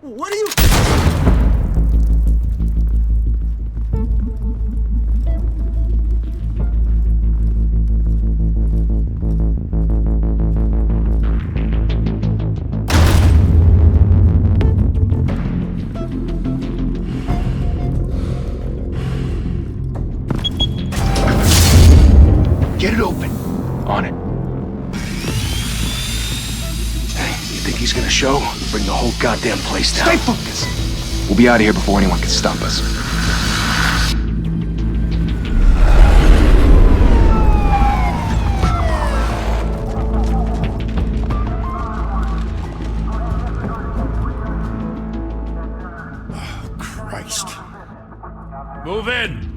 What are you... Get it open. On it. Hey, you think he's gonna show? Bring the whole goddamn place down. Stay focused! We'll be out of here before anyone can stop us. Oh, Christ. Move in!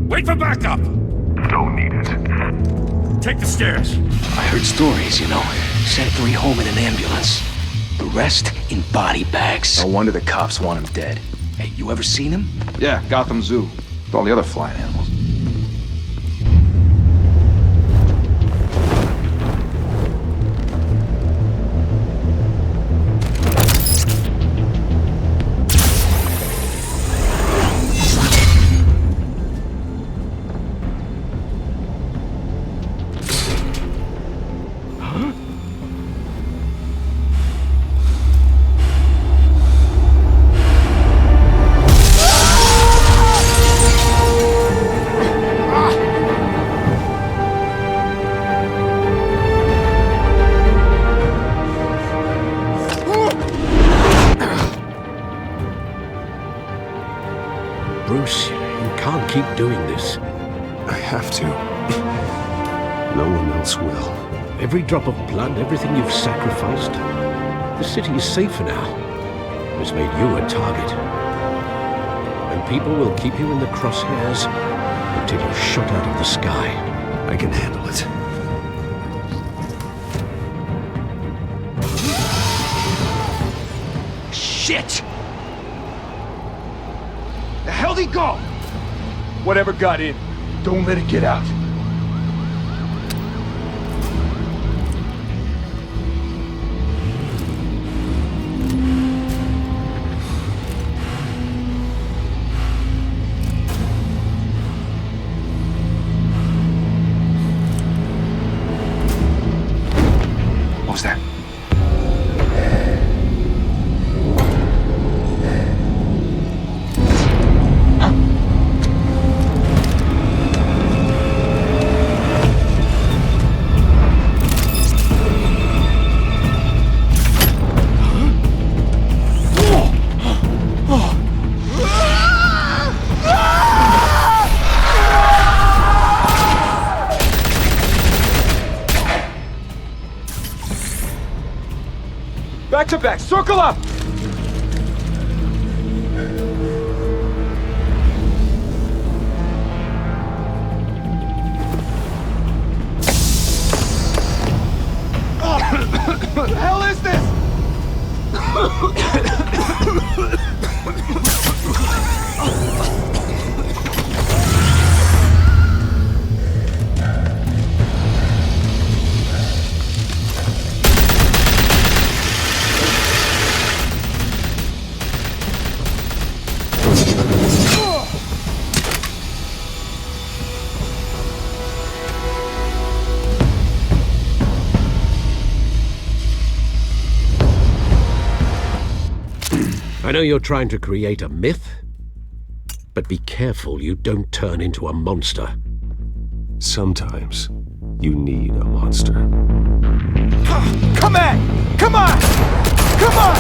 Wait for backup! Don't need it. Take the stairs. I heard stories, you know. Sent 3 home in an ambulance. The rest in body bags. No wonder the cops want him dead. Hey, you ever seen him? Yeah, Gotham Zoo. With all the other flying animals. Bruce, you can't keep doing this. I have to. No one else will. Every drop of blood, everything you've sacrificed. The city is safer now. It's made you a target. And people will keep you in the crosshairs until you're shot out of the sky. I can handle it. Shit! The hell'd he go? Whatever got in, don't let it get out. What was that? Back to back, circle up! What the hell is this? I know you're trying to create a myth, but be careful you don't turn into a monster. Sometimes you need a monster. Come on! Come on! Come on!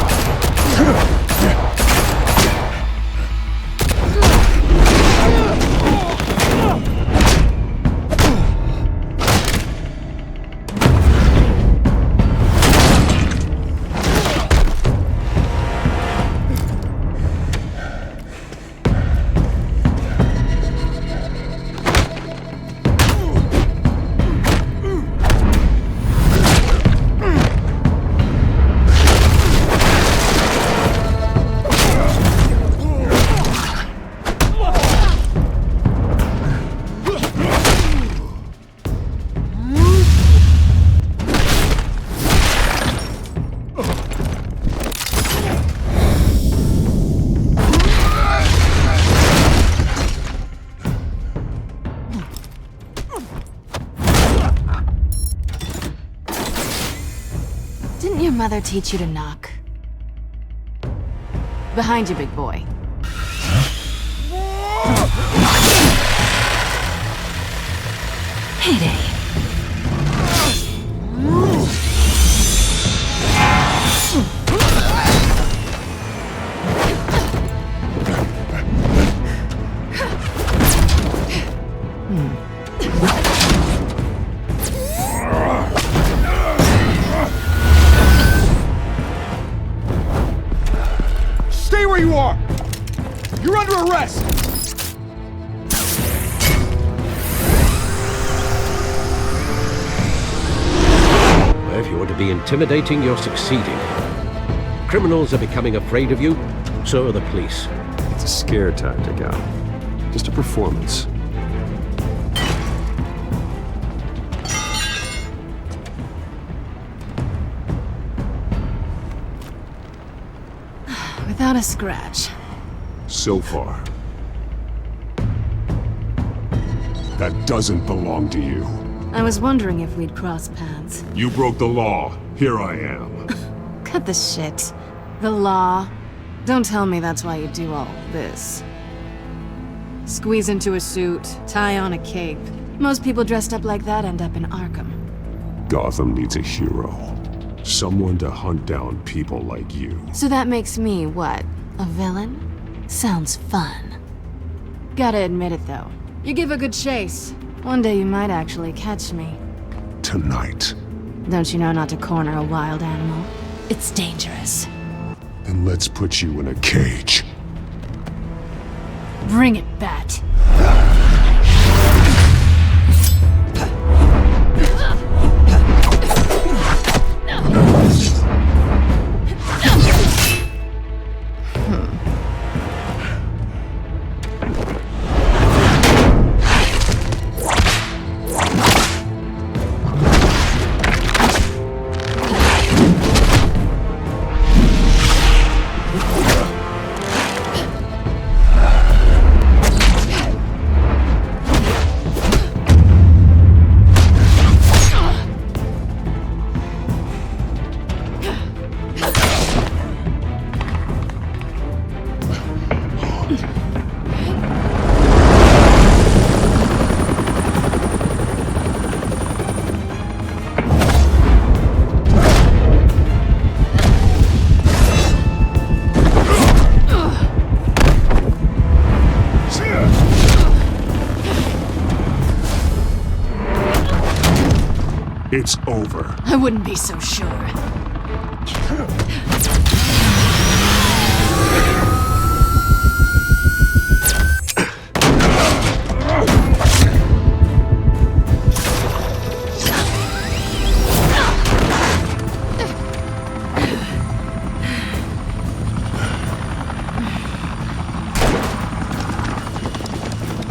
mother teach you to knock? Behind you, big boy. Payday. Stay where you are! You're under arrest! If you want to be intimidating, you're succeeding. Criminals are becoming afraid of you, so are the police. It's a scare tactic, Al. Just a performance. Without a scratch. So far. That doesn't belong to you. I was wondering if we'd cross paths. You broke the law. Here I am. Cut the shit. The law. Don't tell me that's why you do all this. Squeeze into a suit, tie on a cape. Most people dressed up like that end up in Arkham. Gotham needs a hero. Someone to hunt down people like you. So that makes me, what, a villain? Sounds fun. Gotta admit it though. You give a good chase. One day you might actually catch me. Tonight. Don't you know not to corner a wild animal? It's dangerous. Then let's put you in a cage. Bring it, Bat. It's over. I wouldn't be so sure.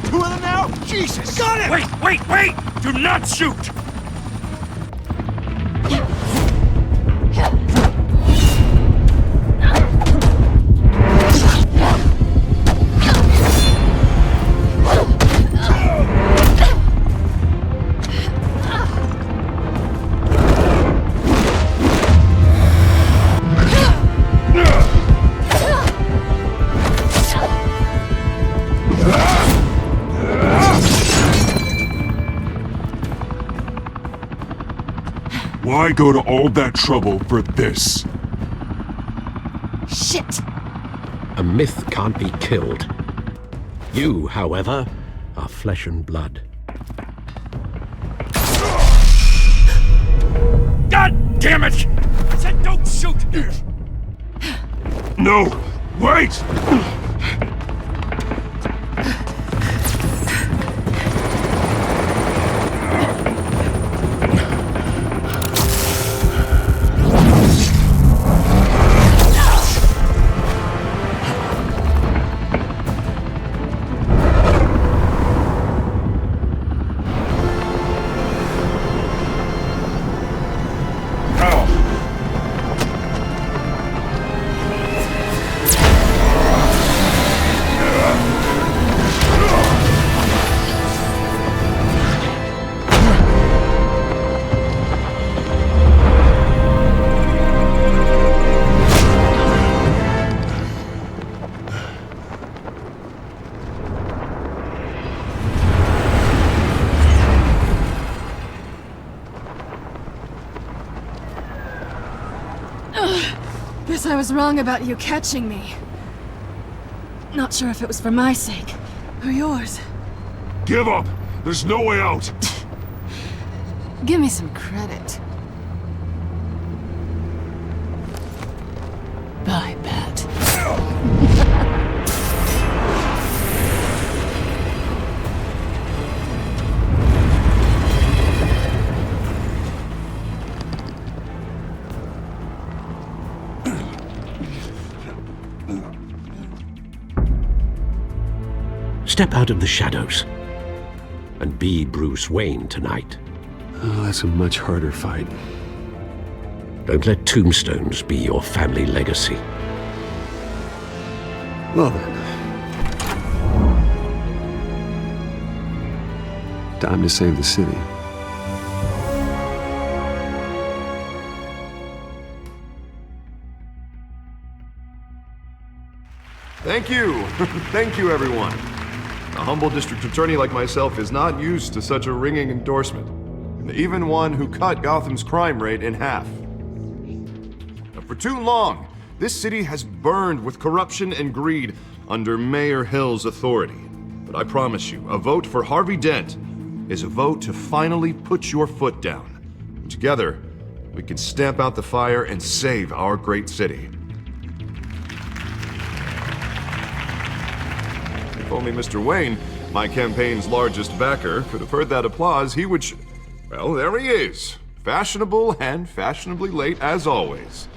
Two of them now? Jesus! Got it! Wait! Do not shoot! Why go to all that trouble for this? Shit! A myth can't be killed. You, however, are flesh and blood. God damn it! I said don't shoot! No! Wait! Guess I was wrong about you catching me. Not sure if it was for my sake, or yours. Give up! There's no way out! Give me some credit. Bye, Bat. Step out of the shadows and be Bruce Wayne tonight. Oh, that's a much harder fight. Don't let tombstones be your family legacy. Well then. Time to save the city. Thank you. Thank you, everyone. A humble district attorney like myself is not used to such a ringing endorsement. Even one who cut Gotham's crime rate in half. For too long, this city has burned with corruption and greed under Mayor Hill's authority. But I promise you, a vote for Harvey Dent is a vote to finally put your foot down. Together, we can stamp out the fire and save our great city. If only Mr. Wayne, my campaign's largest backer, could have heard that applause, he would well, there he is. Fashionable and fashionably late as always.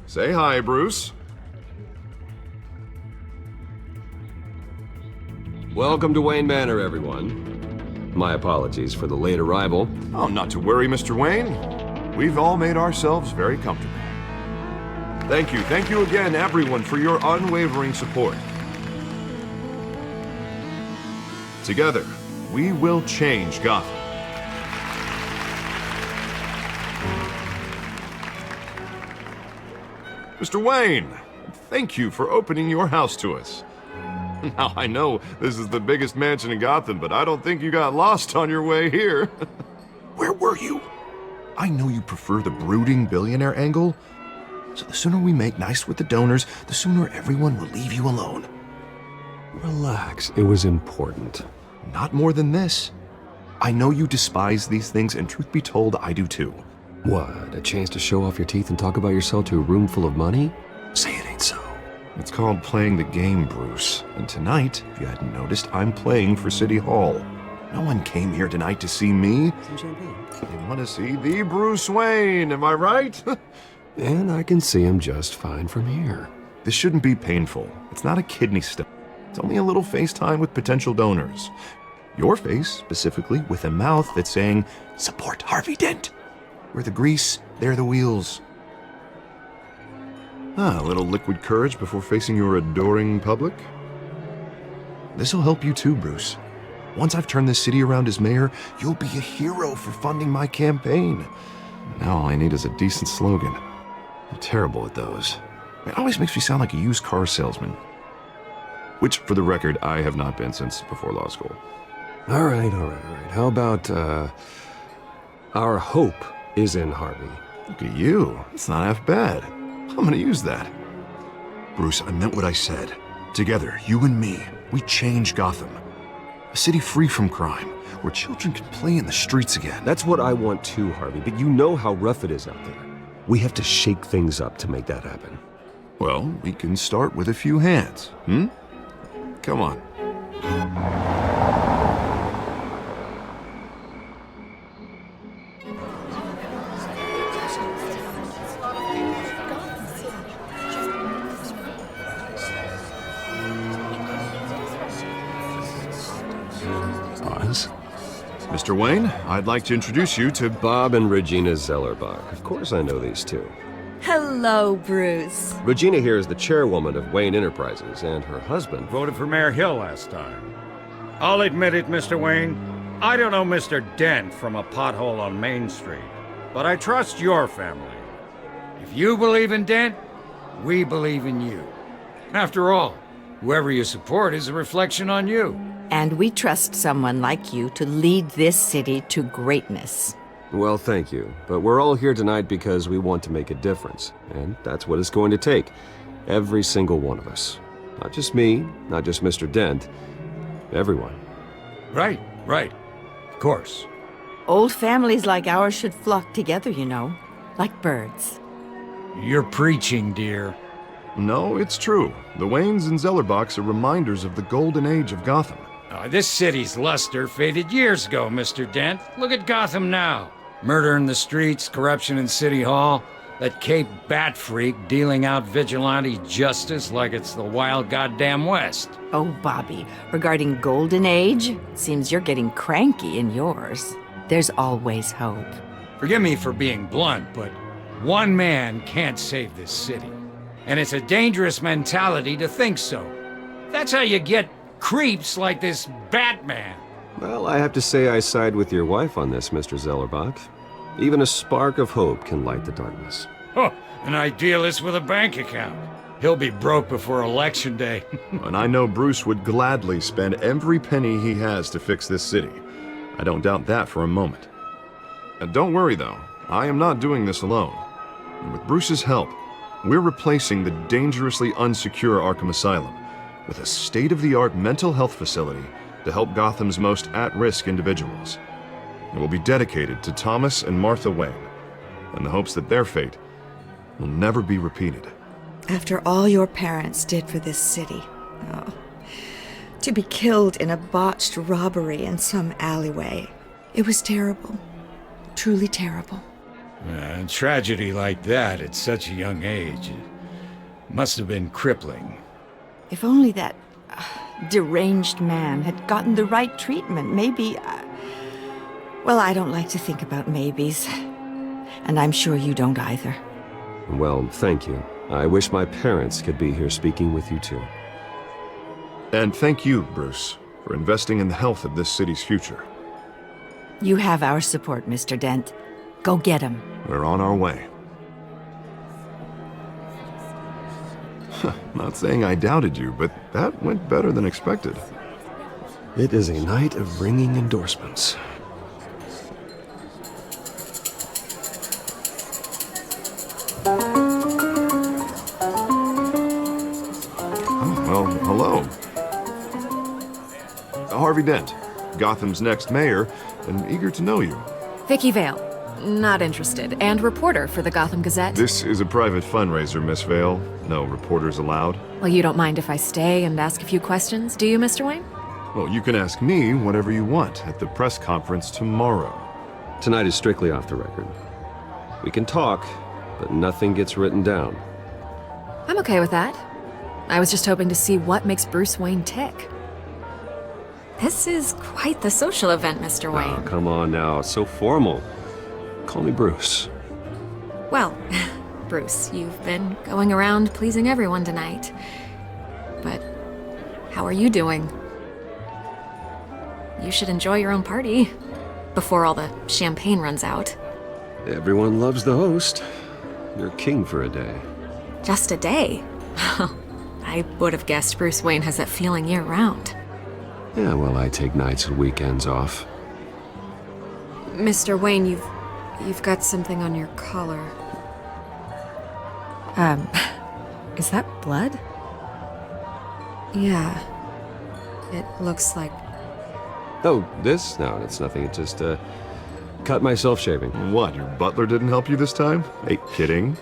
Say hi, Bruce. Welcome to Wayne Manor, everyone. My apologies for the late arrival. Oh, not to worry, Mr. Wayne. We've all made ourselves very comfortable. Thank you again, everyone, for your unwavering support. Together, we will change Gotham. Mr. Wayne, thank you for opening your house to us. Now, I know this is the biggest mansion in Gotham, but I don't think you got lost on your way here. Where were you? I know you prefer the brooding billionaire angle, so the sooner we make nice with the donors, the sooner everyone will leave you alone. Relax, it was important. Not more than this. I know you despise these things, and truth be told, I do too. What, a chance to show off your teeth and talk about yourself to a room full of money? Say it ain't so. It's called playing the game, Bruce. And tonight, if you hadn't noticed, I'm playing for City Hall. No one came here tonight to see me. Some champagne. They want to see the Bruce Wayne, am I right? And I can see him just fine from here. This shouldn't be painful. It's not a kidney stone. It's only a little FaceTime with potential donors. Your face, specifically, with a mouth that's saying, "Support Harvey Dent." We're the grease, they're the wheels. A little liquid courage before facing your adoring public. This'll help you too, Bruce. Once I've turned this city around as mayor, you'll be a hero for funding my campaign. Now all I need is a decent slogan. I'm terrible at those. It always makes me sound like a used car salesman. Which, for the record, I have not been since before law school. All right. How about, our hope is in Harvey? Look at you. It's not half bad. I'm gonna use that. Bruce, I meant what I said. Together, you and me, we change Gotham. A city free from crime, where children can play in the streets again. That's what I want too, Harvey, but you know how rough it is out there. We have to shake things up to make that happen. Well, we can start with a few hands, Come on. Mr. Wayne, I'd like to introduce you to Bob and Regina Zellerbach. Of course I know these two. Hello, Bruce. Regina here is the chairwoman of Wayne Enterprises, and her husband Voted for Mayor Hill last time. I'll admit it, Mr. Wayne. I don't know Mr. Dent from a pothole on Main Street, but I trust your family. If you believe in Dent, we believe in you. After all, whoever you support is a reflection on you. And we trust someone like you to lead this city to greatness. Well, thank you. But we're all here tonight because we want to make a difference. And that's what it's going to take. Every single one of us. Not just me, not just Mr. Dent. Everyone. Right. Of course. Old families like ours should flock together, you know, like birds. You're preaching, dear. No, it's true. The Waynes and Zellerbachs are reminders of the golden age of Gotham. This city's luster faded years ago, Mr. Dent. Look at Gotham now. Murder in the streets, corruption in City Hall, that Cape Bat freak dealing out vigilante justice like it's the wild goddamn West. Oh, Bobby, regarding Golden Age, seems you're getting cranky in yours. There's always hope. Forgive me for being blunt, but one man can't save this city. And it's a dangerous mentality to think so. That's how you get creeps like this Batman. Well, I have to say I side with your wife on this, Mr. Zellerbach. Even a spark of hope can light the darkness. Oh, an idealist with a bank account. He'll be broke before Election Day. And I know Bruce would gladly spend every penny he has to fix this city. I don't doubt that for a moment. And don't worry, though. I am not doing this alone. And with Bruce's help, we're replacing the dangerously unsecure Arkham Asylum with a state-of-the-art mental health facility to help Gotham's most at-risk individuals. It will be dedicated to Thomas and Martha Wayne, in the hopes that their fate will never be repeated. After all your parents did for this city, to be killed in a botched robbery in some alleyway, it was terrible. Truly terrible. A tragedy like that at such a young age, it must have been crippling. If only that deranged man had gotten the right treatment, maybe... well, I don't like to think about maybes. And I'm sure you don't either. Well, thank you. I wish my parents could be here speaking with you too. And thank you, Bruce, for investing in the health of this city's future. You have our support, Mr. Dent. Go get him. We're on our way. Not saying I doubted you, but that went better than expected. It is a night of ringing endorsements. Well, hello. Harvey Dent, Gotham's next mayor, and eager to know you. Vicky Vale. Not interested. And reporter for the Gotham Gazette. This is a private fundraiser, Miss Vale. No reporters allowed. Well, you don't mind if I stay and ask a few questions, do you, Mr. Wayne? Well, you can ask me whatever you want at the press conference tomorrow. Tonight is strictly off the record. We can talk, but nothing gets written down. I'm okay with that. I was just hoping to see what makes Bruce Wayne tick. This is quite the social event, Mr. Wayne. Oh, come on now, it's so formal. Call me Bruce. Well, Bruce, you've been going around pleasing everyone tonight. But how are you doing? You should enjoy your own party before all the champagne runs out. Everyone loves the host. You're king for a day. Just a day? I would have guessed Bruce Wayne has that feeling year-round. Yeah, well, I take nights and weekends off. Mr. Wayne, you've got something on your collar. Is that blood? Yeah. It looks like... Oh, this? No, it's nothing. It just, cut myself shaving. What, your butler didn't help you this time? Hey, kidding.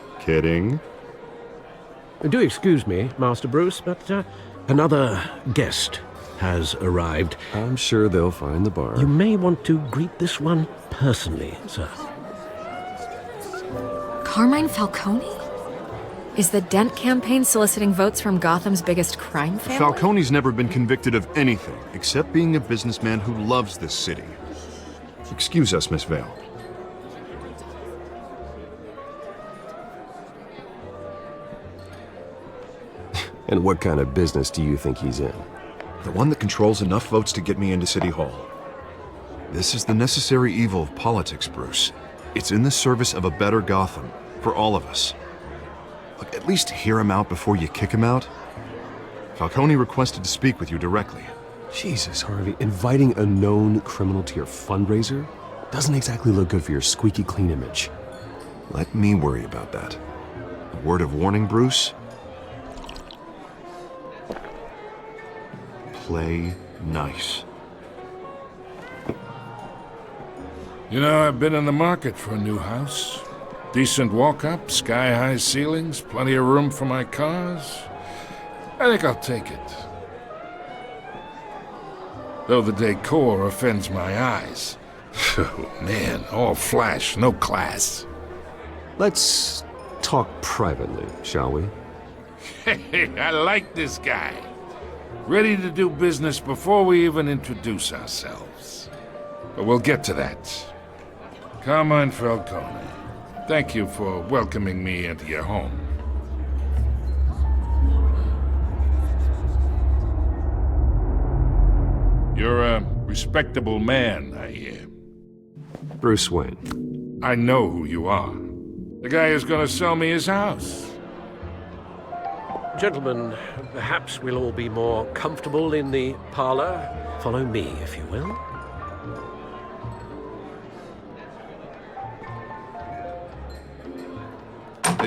Do excuse me, Master Bruce, but another guest has arrived. I'm sure they'll find the bar. You may want to greet this one personally, sir. Carmine Falcone? Is the Dent campaign soliciting votes from Gotham's biggest crime family? Falcone's never been convicted of anything except being a businessman who loves this city. Excuse us, Miss Vale. And what kind of business do you think he's in? The one that controls enough votes to get me into City Hall. This is the necessary evil of politics, Bruce. It's in the service of a better Gotham, for all of us. Look, at least hear him out before you kick him out. Falcone requested to speak with you directly. Jesus, Harvey, inviting a known criminal to your fundraiser? Doesn't exactly look good for your squeaky clean image. Let me worry about that. A word of warning, Bruce? Play nice. You know, I've been in the market for a new house. Decent walk-up, sky-high ceilings, plenty of room for my cars. I think I'll take it. Though the decor offends my eyes. Oh, man, all flash, no class. Let's talk privately, shall we? Hey, I like this guy. Ready to do business before we even introduce ourselves. But we'll get to that. Carmine Falcone, thank you for welcoming me into your home. You're a respectable man, I hear. Bruce Wayne. I know who you are. The guy who's gonna sell me his house. Gentlemen, perhaps we'll all be more comfortable in the parlor. Follow me, if you will.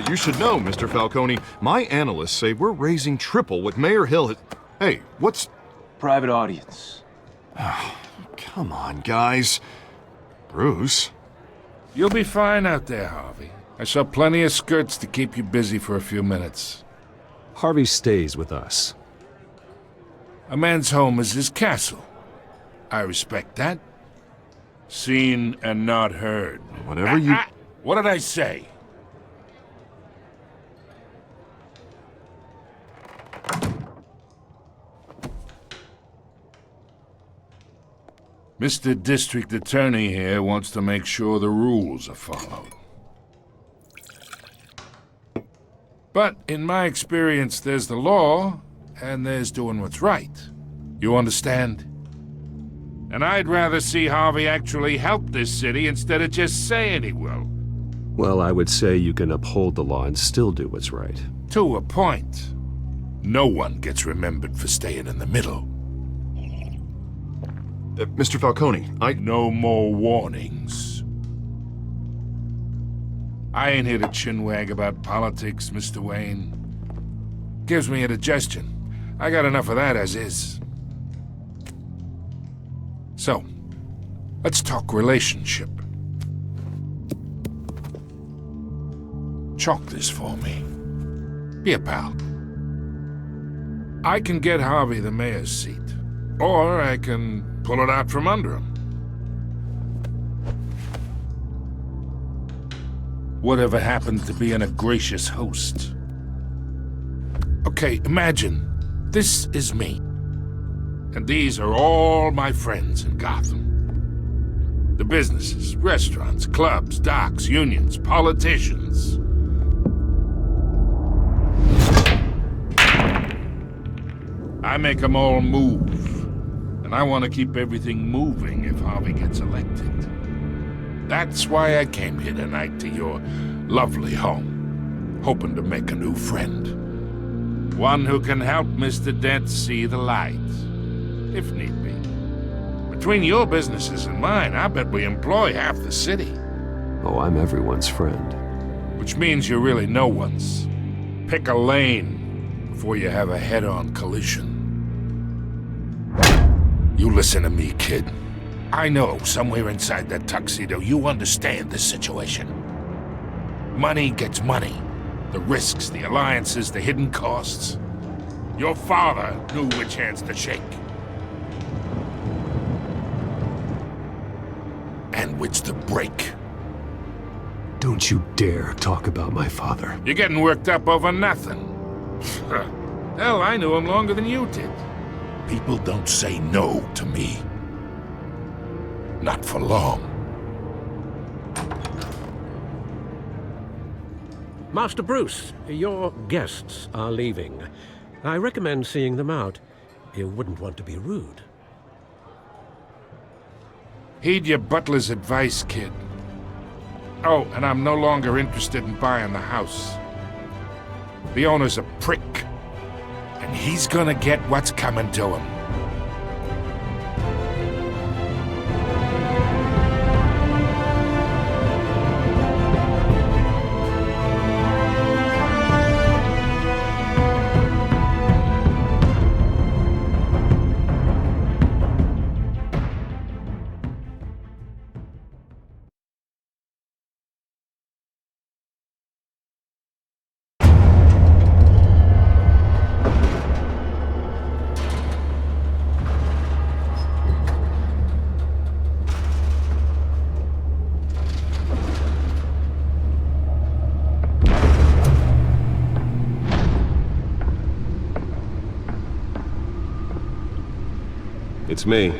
You should know, Mr. Falcone, my analysts say we're raising triple what Mayor Hill has... Hey, what's... Private audience. Come on, guys. Bruce? You'll be fine out there, Harvey. I saw plenty of skirts to keep you busy for a few minutes. Harvey stays with us. A man's home is his castle. I respect that. Seen and not heard. Whatever you... What did I say? Mr. District Attorney here wants to make sure the rules are followed. But in my experience, there's the law, and there's doing what's right. You understand? And I'd rather see Harvey actually help this city instead of just saying he will. Well, I would say you can uphold the law and still do what's right. To a point. No one gets remembered for staying in the middle. Mr. Falcone, No more warnings. I ain't here to chinwag about politics, Mr. Wayne. Gives me indigestion. I got enough of that as is. So, let's talk relationship. Chalk this for me. Be a pal. I can get Harvey the mayor's seat, or I can pull it out from under him. Whatever happens to being a gracious host? Okay, imagine this is me. And these are all my friends in Gotham. The businesses, restaurants, clubs, docks, unions, politicians. I make them all move. And I want to keep everything moving if Harvey gets elected. That's why I came here tonight to your lovely home, hoping to make a new friend. One who can help Mr. Dent see the light, if need be. Between your businesses and mine, I bet we employ half the city. Oh, I'm everyone's friend. Which means you're really no one's. Pick a lane before you have a head-on collision. You listen to me, kid. I know somewhere inside that tuxedo you understand this situation. Money gets money. The risks, the alliances, the hidden costs. Your father knew which hands to shake. And which to break. Don't you dare talk about my father. You're getting worked up over nothing. Hell, I knew him longer than you did. People don't say no to me. Not for long. Master Bruce, your guests are leaving. I recommend seeing them out. You wouldn't want to be rude. Heed your butler's advice, kid. Oh, and I'm no longer interested in buying the house. The owner's a prick. And he's gonna get what's coming to him. It's me.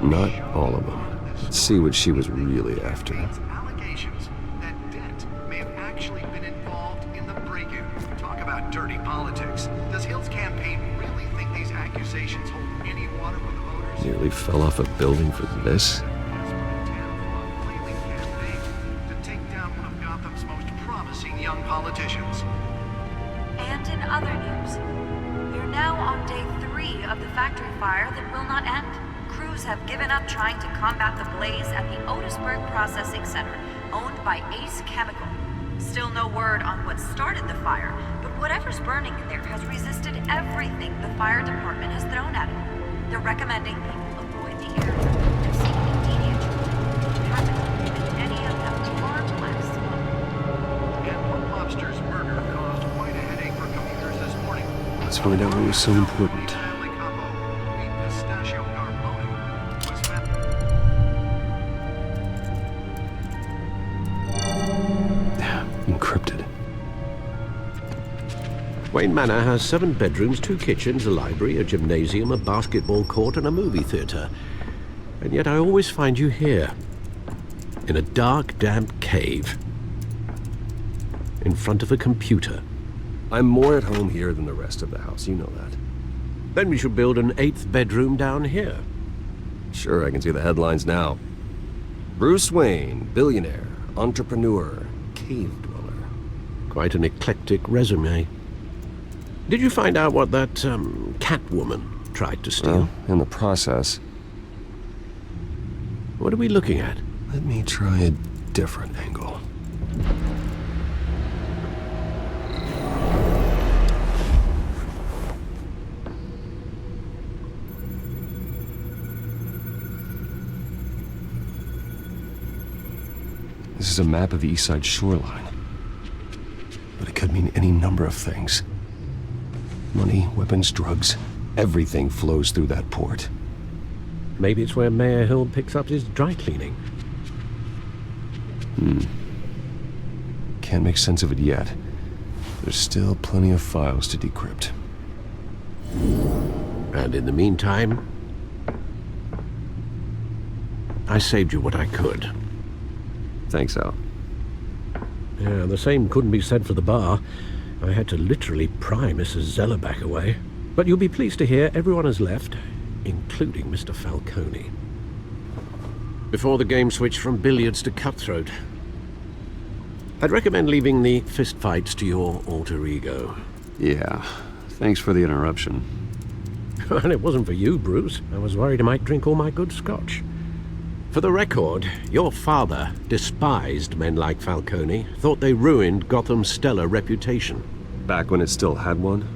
Not all of them. Let's see what she was really after. Allegations that Dent may have actually been involved in the break-in. Talk about dirty politics. Does Hill's campaign really think these accusations hold any water with the voters? Nearly fell off a building for this? To take down one of Gotham's most promising young politicians. And in other news, we're now on day 3 of the factory fire that will not end. Crews have given up trying to combat the blaze at the Otisburg Processing Center, owned by Ace Chemical. Still no word on what started the fire, but whatever's burning in there has resisted everything the fire department has thrown at it. They're recommending people avoid the area and seek immediate treatment. Happens that any of them far less. And Lobster's murder caused quite a headache for commuters this morning. Let's find out what was so important. Encrypted. Wayne Manor has 7 bedrooms, 2 kitchens, a library, a gymnasium, a basketball court, and a movie theater. And yet I always find you here, in a dark, damp cave, in front of a computer. I'm more at home here than the rest of the house, you know that. Then we should build an 8th bedroom down here. Sure, I can see the headlines now. Bruce Wayne, billionaire, entrepreneur, cave dweller. Quite an eclectic resume. Did you find out what that, Catwoman tried to steal? Well, in the process. What are we looking at? Let me try a different angle. This is a map of the East Side shoreline. But it could mean any number of things. Money, weapons, drugs, everything flows through that port. Maybe it's where Mayor Hill picks up his dry cleaning. Can't make sense of it yet. There's still plenty of files to decrypt. And in the meantime, I saved you what I could. Thanks, Al. Yeah, the same couldn't be said for the bar. I had to literally pry Mrs. Zellerback away. But you'll be pleased to hear everyone has left, including Mr. Falcone. Before the game switched from billiards to cutthroat. I'd recommend leaving the fistfights to your alter ego. Yeah, thanks for the interruption. And it wasn't for you, Bruce. I was worried I might drink all my good scotch. For the record, your father despised men like Falcone, thought they ruined Gotham's stellar reputation. Back when it still had one?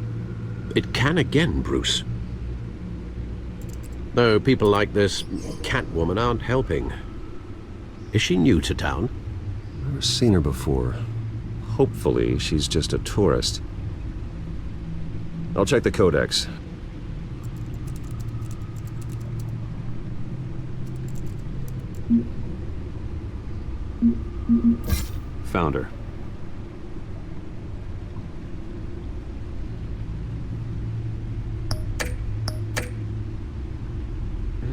It can again, Bruce. Though people like this Catwoman aren't helping. Is she new to town? Never seen her before. Hopefully, she's just a tourist. I'll check the codex. Found her.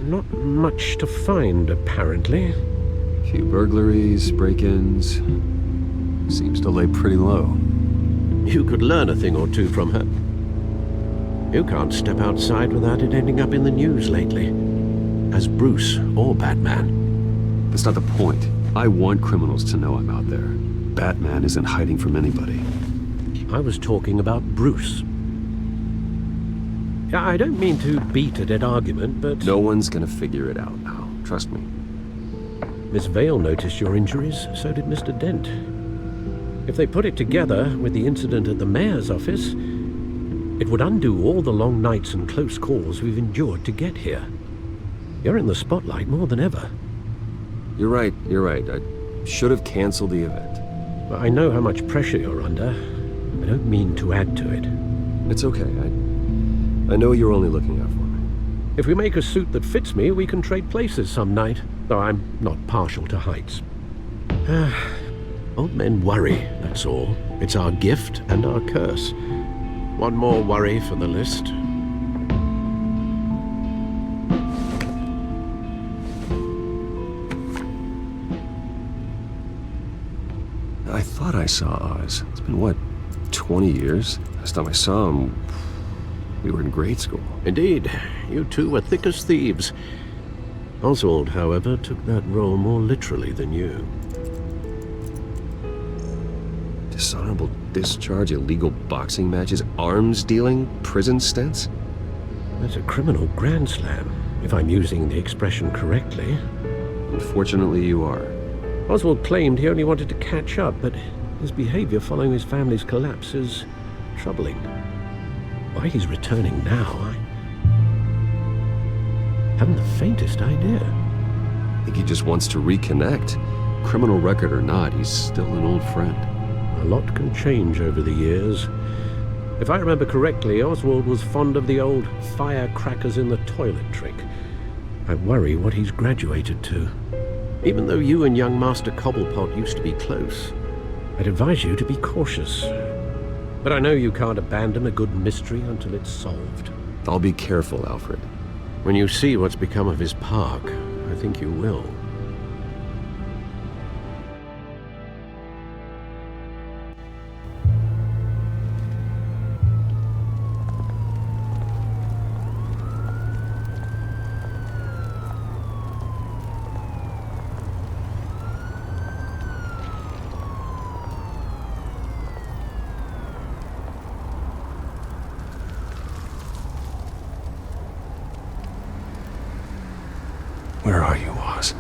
Not much to find, apparently. Few burglaries, break-ins. Seems to lay pretty low. You could learn a thing or two from her. You can't step outside without it ending up in the news lately. As Bruce or Batman. That's not the point. I want criminals to know I'm out there. Batman isn't hiding from anybody. I was talking about Bruce. I don't mean to beat a dead argument, but... No one's gonna figure it out now. Trust me. Miss Vale noticed your injuries, so did Mr. Dent. If they put it together with the incident at the mayor's office, it would undo all the long nights and close calls we've endured to get here. You're in the spotlight more than ever. You're right. I should have canceled the event. Well, I know how much pressure you're under. I don't mean to add to it. It's okay. I know you're only looking out for me. If we make a suit that fits me, we can trade places some night, though I'm not partial to heights. Old men worry, that's all. It's our gift and our curse. One more worry for the list. I thought I saw Oz. It's been, what, 20 years? Last time I saw him, we were in grade school. Indeed. You two were thick as thieves. Oswald, however, took that role more literally than you. Dishonorable discharge, illegal boxing matches, arms dealing, prison stints? That's a criminal grand slam, if I'm using the expression correctly. Unfortunately, you are. Oswald claimed he only wanted to catch up, but his behavior following his family's collapse is troubling. Why he's returning now, I haven't the faintest idea. I think he just wants to reconnect. Criminal record or not, he's still an old friend. A lot can change over the years. If I remember correctly, Oswald was fond of the old firecrackers in the toilet trick. I worry what he's graduated to. Even though you and young Master Cobblepot used to be close, I'd advise you to be cautious. But I know you can't abandon a good mystery until it's solved. I'll be careful, Alfred. When you see what's become of his park, I think you will. Where are you, Oz?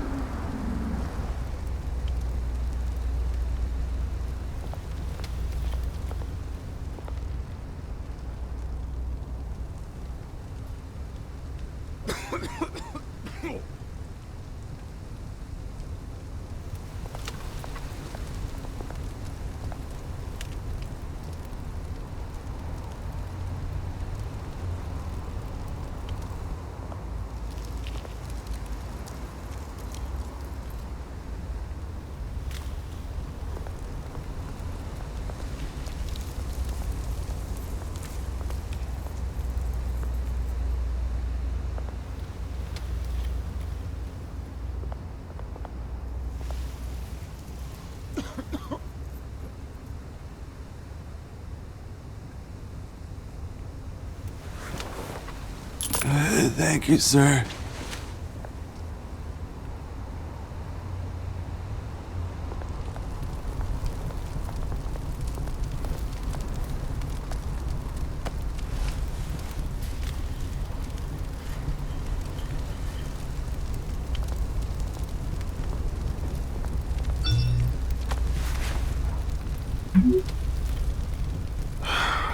Thank you, sir.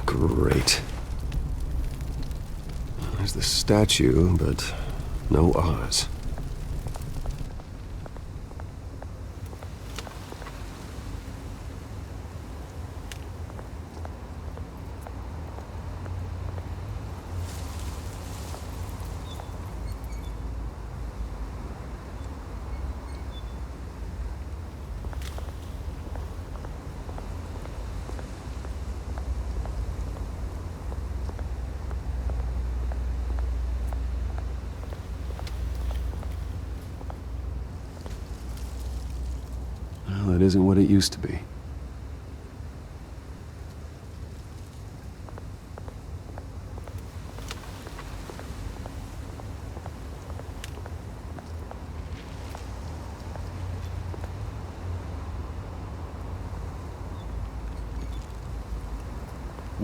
Great. There's the statue, but no Oz. Well, it isn't what it used to be.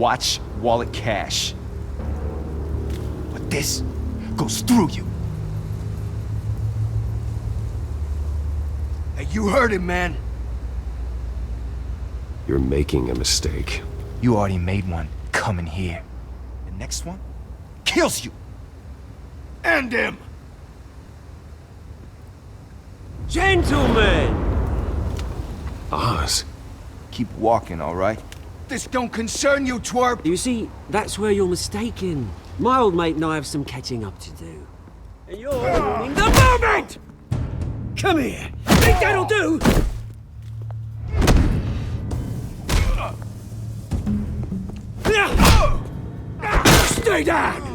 Watch, wallet, cash. But this goes through you. Hey, you heard him, man. You're making a mistake. You already made one coming here. The next one kills you. End him! Gentlemen! Oz. Keep walking, all right? This don't concern you, twerp! You see, that's where you're mistaken. My old mate and I have some catching up to do. And you're ruining the moment! Come here! Think that'll do? Stay down!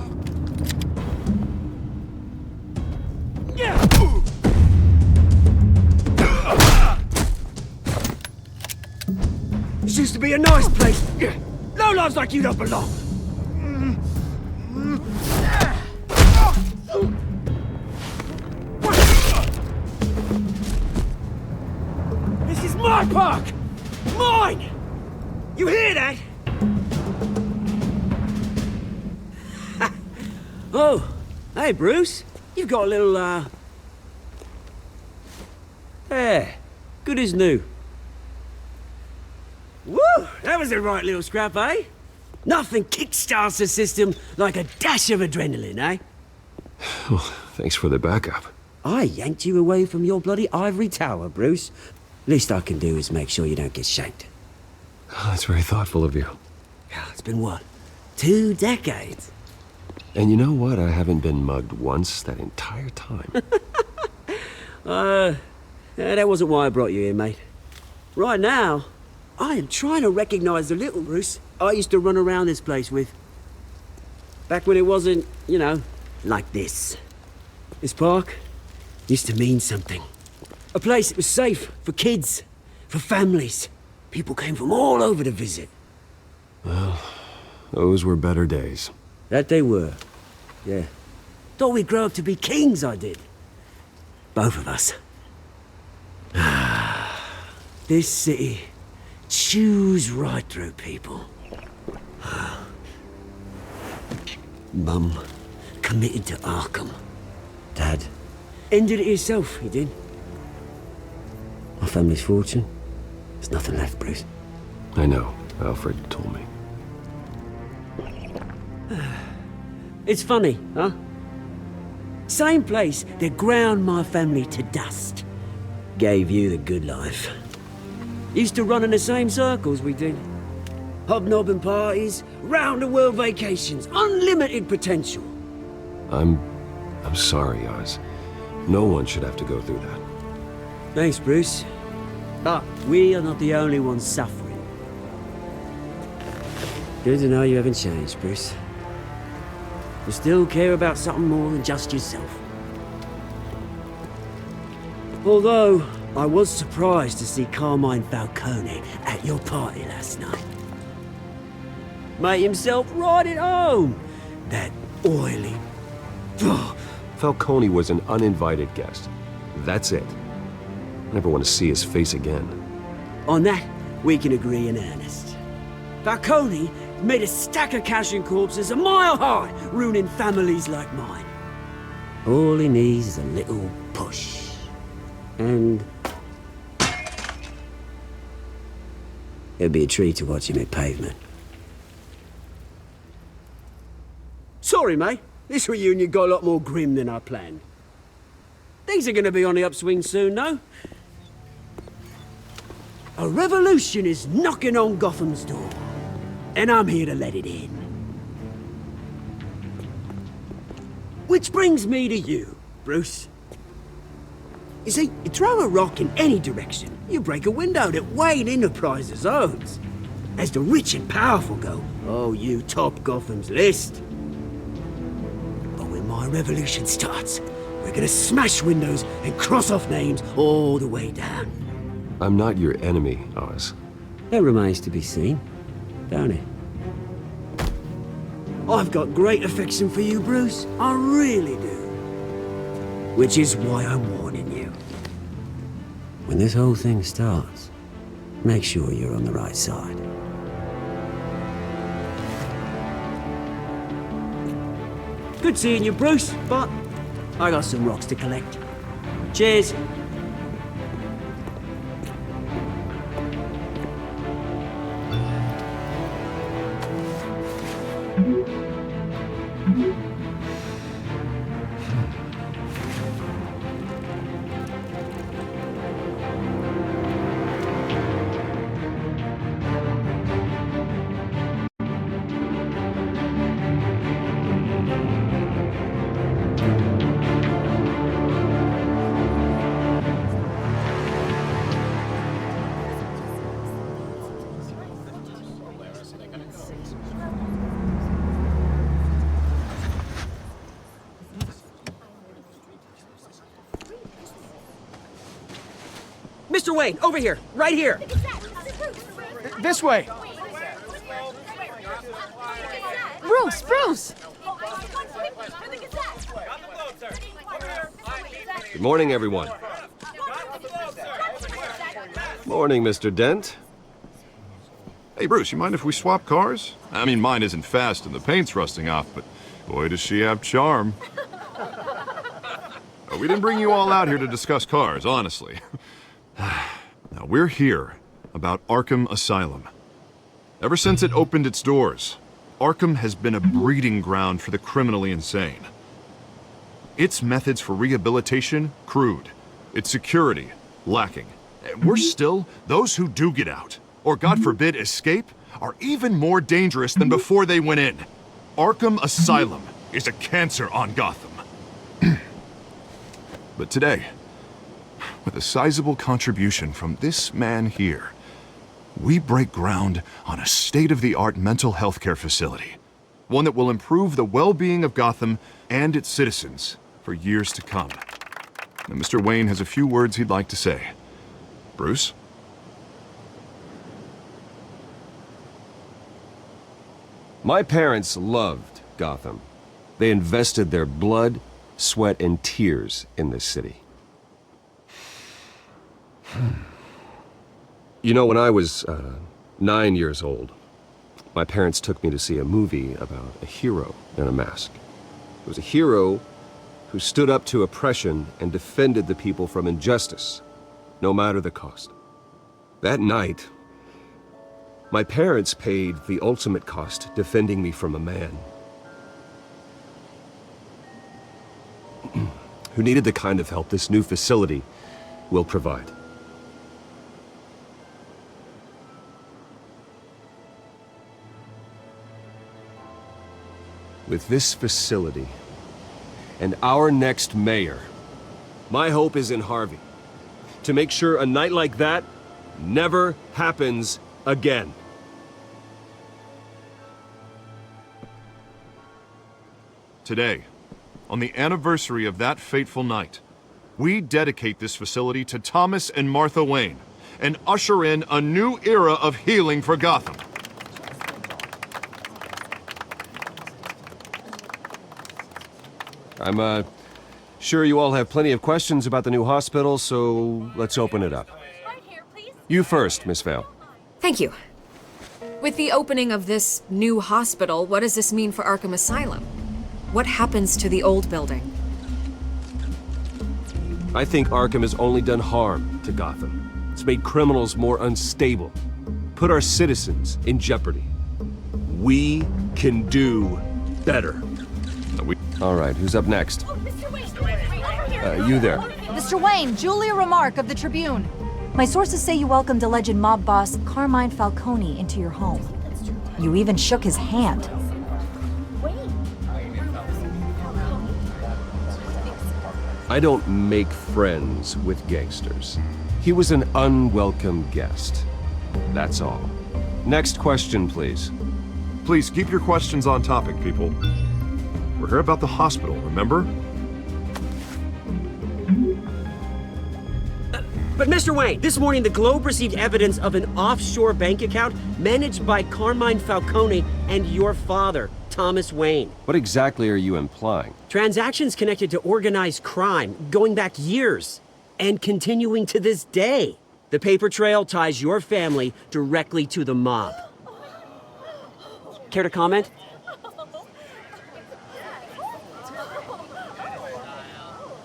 This used to be a nice place. No lives like you don't belong. This is my park! Mine! You hear that? Oh, hey Bruce. You've got a little, Yeah, good as new. Woo! That was a right little scrap, eh? Nothing kickstarts the system like a dash of adrenaline, eh? Well, thanks for the backup. I yanked you away from your bloody ivory tower, Bruce. Least I can do is make sure you don't get shanked. Oh, that's very thoughtful of you. It's been what? 2 decades? And you know what? I haven't been mugged once that entire time. That wasn't why I brought you here, mate. Right now, I am trying to recognize the little Bruce I used to run around this place with. Back when it wasn't, you know, like this. This park used to mean something. A place that was safe for kids, for families. People came from all over to visit. Well, those were better days. That they were, yeah. Thought we'd grow up to be kings, I did. Both of us. This city chews right through people. Mum committed to Arkham. Dad ended it himself, he did. My family's fortune. There's nothing left, Bruce. I know. Alfred told me. It's funny, huh? Same place that ground my family to dust. Gave you the good life. Used to run in the same circles we did. Hobnobbing parties, round-the-world vacations, unlimited potential. I'm sorry, Oz. No one should have to go through that. Thanks, Bruce. But we are not the only ones suffering. Good to know you haven't changed, Bruce. You still care about something more than just yourself. Although, I was surprised to see Carmine Falcone at your party last night. Made himself right at home. That oily... Falcone was an uninvited guest. That's it. I never want to see his face again. On that, we can agree in earnest. Falcone made a stack of cash and corpses a mile high, ruining families like mine. All he needs is a little push. And... it'd be a treat to watch him hit pavement. Sorry, mate. This reunion got a lot more grim than I planned. Things are gonna be on the upswing soon, no? A revolution is knocking on Gotham's door. And I'm here to let it in. Which brings me to you, Bruce. You see, you throw a rock in any direction, you break a window that Wayne Enterprises owns. As the rich and powerful go, oh, you top Gotham's list. But when my revolution starts, we're gonna smash windows and cross off names all the way down. I'm not your enemy, Oz. That remains to be seen, don't it? I've got great affection for you, Bruce. I really do. Which is why I'm warning you. When this whole thing starts, make sure you're on the right side. Good seeing you, Bruce, but I got some rocks to collect. Cheers. Mr. Wayne, over here, right here. This way. Bruce! Good morning, everyone. Morning, Mr. Dent. Hey, Bruce, you mind if we swap cars? I mean, mine isn't fast and the paint's rusting off, but boy, does she have charm. We didn't bring you all out here to discuss cars, honestly. Now, we're here about Arkham Asylum. Ever since it opened its doors, Arkham has been a breeding ground for the criminally insane. Its methods for rehabilitation, crude. Its security, lacking. And worse still, those who do get out, or God forbid escape, are even more dangerous than before they went in. Arkham Asylum is a cancer on Gotham. But today, with a sizable contribution from this man here, we break ground on a state-of-the-art mental health care facility. One that will improve the well-being of Gotham and its citizens for years to come. Now, Mr. Wayne has a few words he'd like to say. Bruce? My parents loved Gotham. They invested their blood, sweat, and tears in this city. You know, when I was 9 years old, my parents took me to see a movie about a hero in a mask. It was a hero who stood up to oppression and defended the people from injustice, no matter the cost. That night, my parents paid the ultimate cost defending me from a man who needed the kind of help this new facility will provide. With this facility and our next mayor, my hope is in Harvey, to make sure a night like that never happens again. Today, on the anniversary of that fateful night, we dedicate this facility to Thomas and Martha Wayne and usher in a new era of healing for Gotham. I'm sure you all have plenty of questions about the new hospital, so let's open it up. You first, Miss Vale. Thank you. With the opening of this new hospital, what does this mean for Arkham Asylum? What happens to the old building? I think Arkham has only done harm to Gotham. It's made criminals more unstable, put our citizens in jeopardy. We can do better. All right, who's up next? You there. Mr. Wayne, Julia Remark of the Tribune. My sources say you welcomed alleged mob boss Carmine Falcone into your home. You even shook his hand. I don't make friends with gangsters. He was an unwelcome guest. That's all. Next question, please. Please keep your questions on topic, people. We're here about the hospital, remember? But Mr. Wayne, this morning the Globe received evidence of an offshore bank account managed by Carmine Falcone and your father, Thomas Wayne. What exactly are you implying? Transactions connected to organized crime, going back years, and continuing to this day. The paper trail ties your family directly to the mob. Care to comment?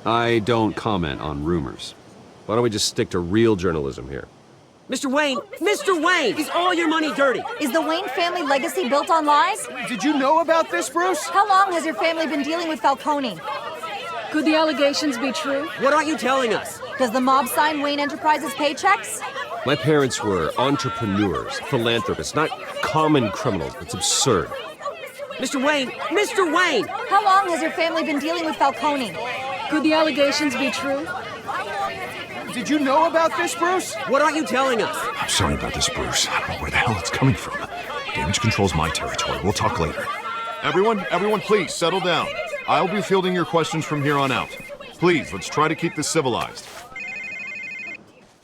I don't comment on rumors. Why don't we just stick to real journalism here? Mr. Wayne! Mr. Wayne! Is all your money dirty? Is the Wayne family legacy built on lies? Did you know about this, Bruce? How long has your family been dealing with Falcone? Could the allegations be true? What aren't you telling us? Does the mob sign Wayne Enterprises paychecks? My parents were entrepreneurs, philanthropists, not common criminals. It's absurd. Mr. Wayne! Mr. Wayne! How long has your family been dealing with Falcone? Could the allegations be true? Did you know about this, Bruce? What aren't you telling us? I'm sorry about this, Bruce. I don't know where the hell it's coming from. Damage control's my territory. We'll talk later. Everyone, please settle down. I'll be fielding your questions from here on out. Please, let's try to keep this civilized.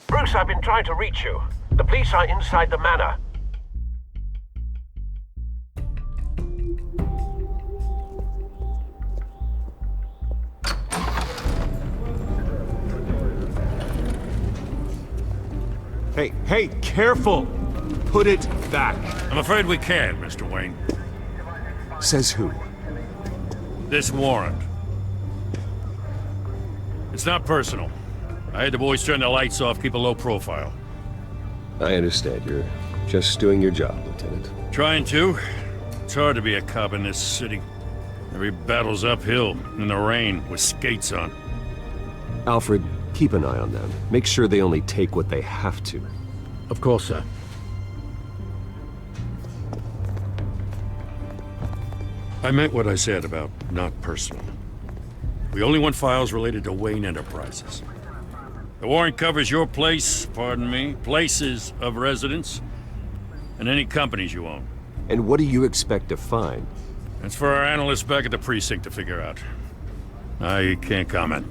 Bruce, I've been trying to reach you. The police are inside the manor. Hey, careful! Put it back. I'm afraid we can't, Mr. Wayne. Says who? This warrant. It's not personal. I had the boys turn the lights off, keep a low profile. I understand. You're just doing your job, Lieutenant. Trying to. It's hard to be a cop in this city. Every battle's uphill, in the rain, with skates on. Alfred, keep an eye on them. Make sure they only take what they have to. Of course, sir. I meant what I said about not personal. We only want files related to Wayne Enterprises. The warrant covers your place, pardon me, places of residence, and any companies you own. And what do you expect to find? That's for our analysts back at the precinct to figure out. I can't comment.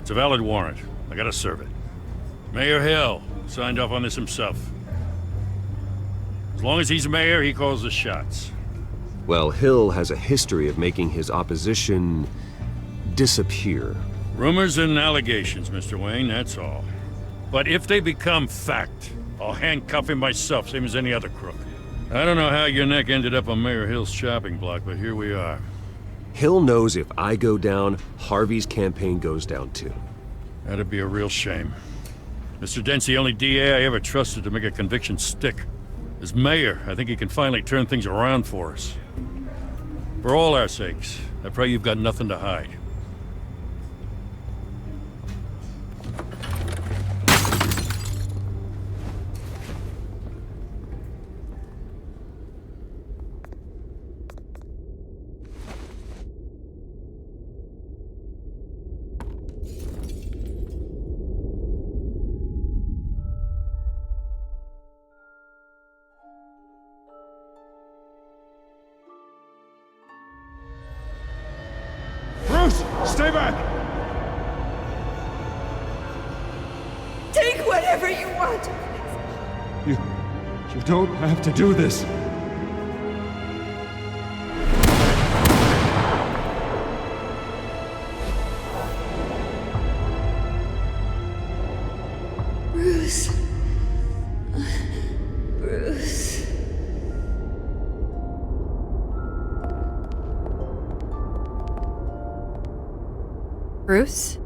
It's a valid warrant. I gotta serve it. Mayor Hill signed off on this himself. As long as he's mayor, he calls the shots. Well, Hill has a history of making his opposition disappear. Rumors and allegations, Mr. Wayne, that's all. But if they become fact, I'll handcuff him myself, same as any other crook. I don't know how your neck ended up on Mayor Hill's chopping block, but here we are. Hill knows if I go down, Harvey's campaign goes down too. That'd be a real shame. Mr. Dent's the only DA I ever trusted to make a conviction stick. As mayor, I think he can finally turn things around for us. For all our sakes, I pray you've got nothing to hide. Bruce, stay back! Take whatever you want. You don't have to do this. Bruce. Bruce. Bruce?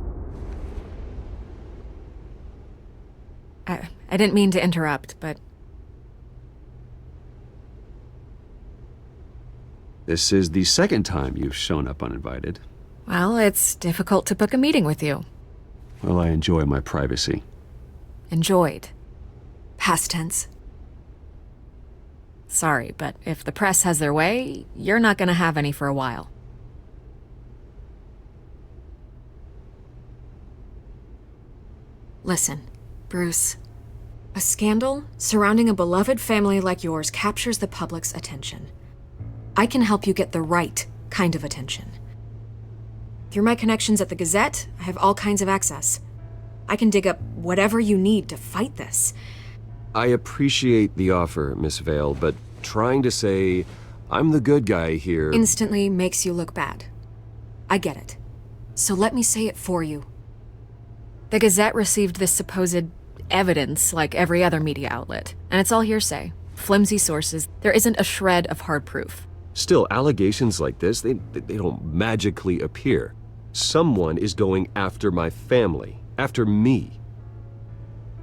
I didn't mean to interrupt, but... This is the second time you've shown up uninvited. Well, it's difficult to book a meeting with you. Well, I enjoy my privacy. Enjoyed. Past tense. Sorry, but if the press has their way, you're not gonna have any for a while. Listen, Bruce. A scandal surrounding a beloved family like yours captures the public's attention. I can help you get the right kind of attention. Through my connections at the Gazette, I have all kinds of access. I can dig up whatever you need to fight this. I appreciate the offer, Miss Vale, but trying to say I'm the good guy here... instantly makes you look bad. I get it. So let me say it for you. The Gazette received this supposed evidence like every other media outlet, and it's all hearsay. Flimsy sources. There isn't a shred of hard proof. Still, allegations like this, they don't magically appear. Someone is going after my family. After me.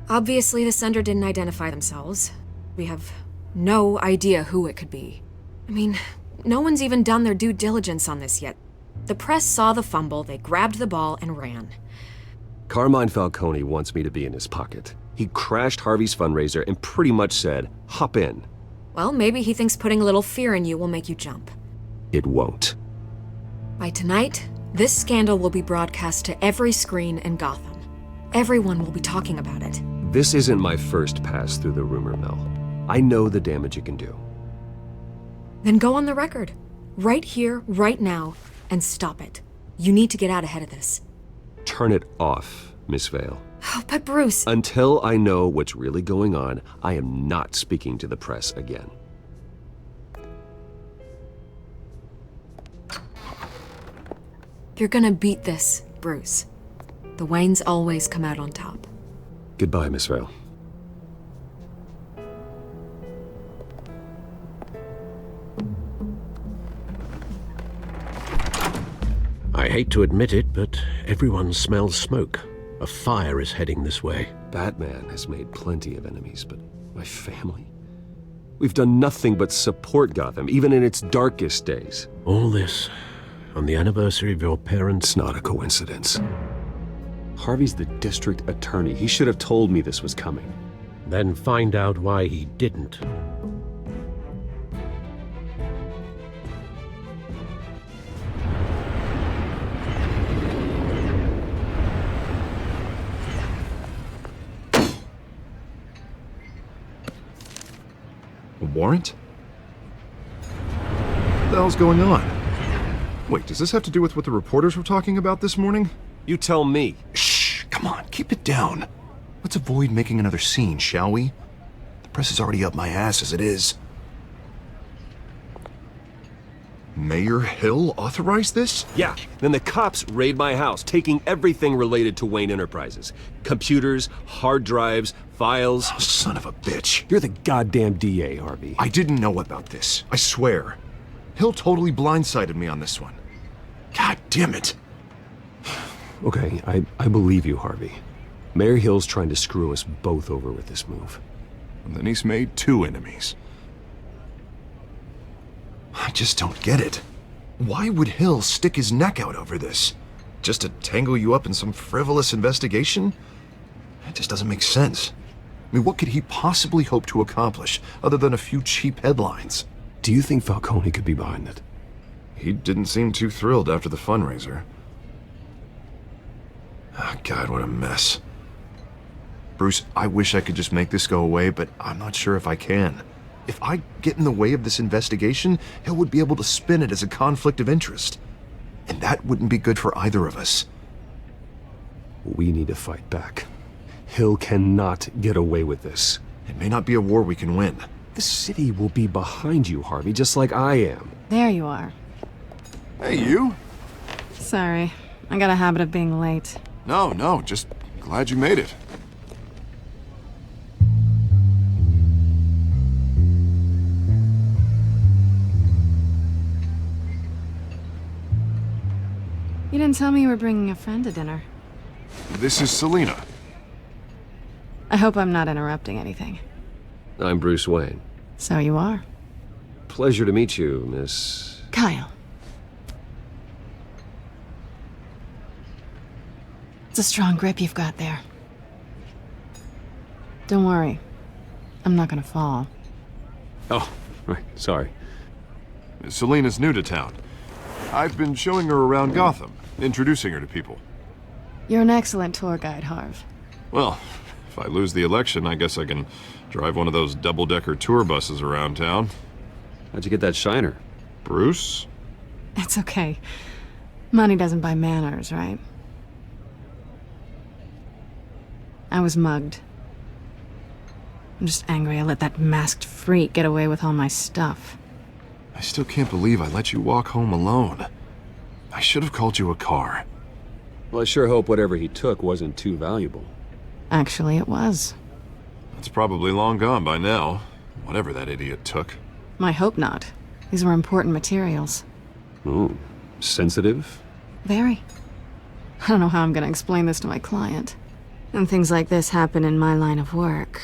Obviously, the sender didn't identify themselves. We have no idea who it could be. I mean, no one's even done their due diligence on this yet. The press saw the fumble, they grabbed the ball and ran. Carmine Falcone wants me to be in his pocket. He crashed Harvey's fundraiser and pretty much said, hop in. Well, maybe he thinks putting a little fear in you will make you jump. It won't. By tonight, this scandal will be broadcast to every screen in Gotham. Everyone will be talking about it. This isn't my first pass through the rumor mill. I know the damage it can do. Then go on the record. Right here, right now, and stop it. You need to get out ahead of this. Turn it off, Miss Vale. Oh, but Bruce... Until I know what's really going on, I am not speaking to the press again. You're gonna beat this, Bruce. The Waynes always come out on top. Goodbye, Miss Vale. I hate to admit it, but everyone smells smoke. A fire is heading this way. Batman has made plenty of enemies, but my family? We've done nothing but support Gotham, even in its darkest days. All this on the anniversary of your parents'... It's not a coincidence. Harvey's the district attorney. He should have told me this was coming. Then find out why he didn't. A warrant? What the hell's going on? Wait, does this have to do with what the reporters were talking about this morning? You tell me. Shh, come on, keep it down. Let's avoid making another scene, shall we? The press is already up my ass as it is. Mayor Hill authorized this? Yeah, then the cops raid my house, taking everything related to Wayne Enterprises. Computers, hard drives, files. Oh, son of a bitch. You're the goddamn DA, Harvey. I didn't know about this, I swear. Hill totally blindsided me on this one. God damn it. Okay, I believe you, Harvey. Mayor Hill's trying to screw us both over with this move. And then he's made 2 enemies. I just don't get it. Why would Hill stick his neck out over this? Just to tangle you up in some frivolous investigation? It just doesn't make sense. I mean, what could he possibly hope to accomplish other than a few cheap headlines? Do you think Falcone could be behind it? He didn't seem too thrilled after the fundraiser. Oh, God, what a mess. Bruce, I wish I could just make this go away, but I'm not sure if I can. If I get in the way of this investigation, Hill would be able to spin it as a conflict of interest. And that wouldn't be good for either of us. We need to fight back. Hill cannot get away with this. It may not be a war we can win. The city will be behind you, Harvey, just like I am. There you are. Hey, you. Sorry. I got a habit of being late. No, just glad you made it. You didn't tell me you were bringing a friend to dinner. This is Selina. I hope I'm not interrupting anything. I'm Bruce Wayne. So you are. Pleasure to meet you, Miss... Kyle. It's a strong grip you've got there. Don't worry. I'm not gonna fall. Oh, right, sorry. Selina's new to town. I've been showing her around Gotham, introducing her to people. You're an excellent tour guide, Harv. Well, if I lose the election, I guess I can drive one of those double-decker tour buses around town. How'd you get that shiner? Bruce? It's okay. Money doesn't buy manners, right? I was mugged. I'm just angry I let that masked freak get away with all my stuff. I still can't believe I let you walk home alone. I should have called you a car. Well, I sure hope whatever he took wasn't too valuable. Actually, it was. It's probably long gone by now, whatever that idiot took. I hope not. These were important materials. Ooh, sensitive? Very. I don't know how I'm gonna explain this to my client. When things like this happen in my line of work,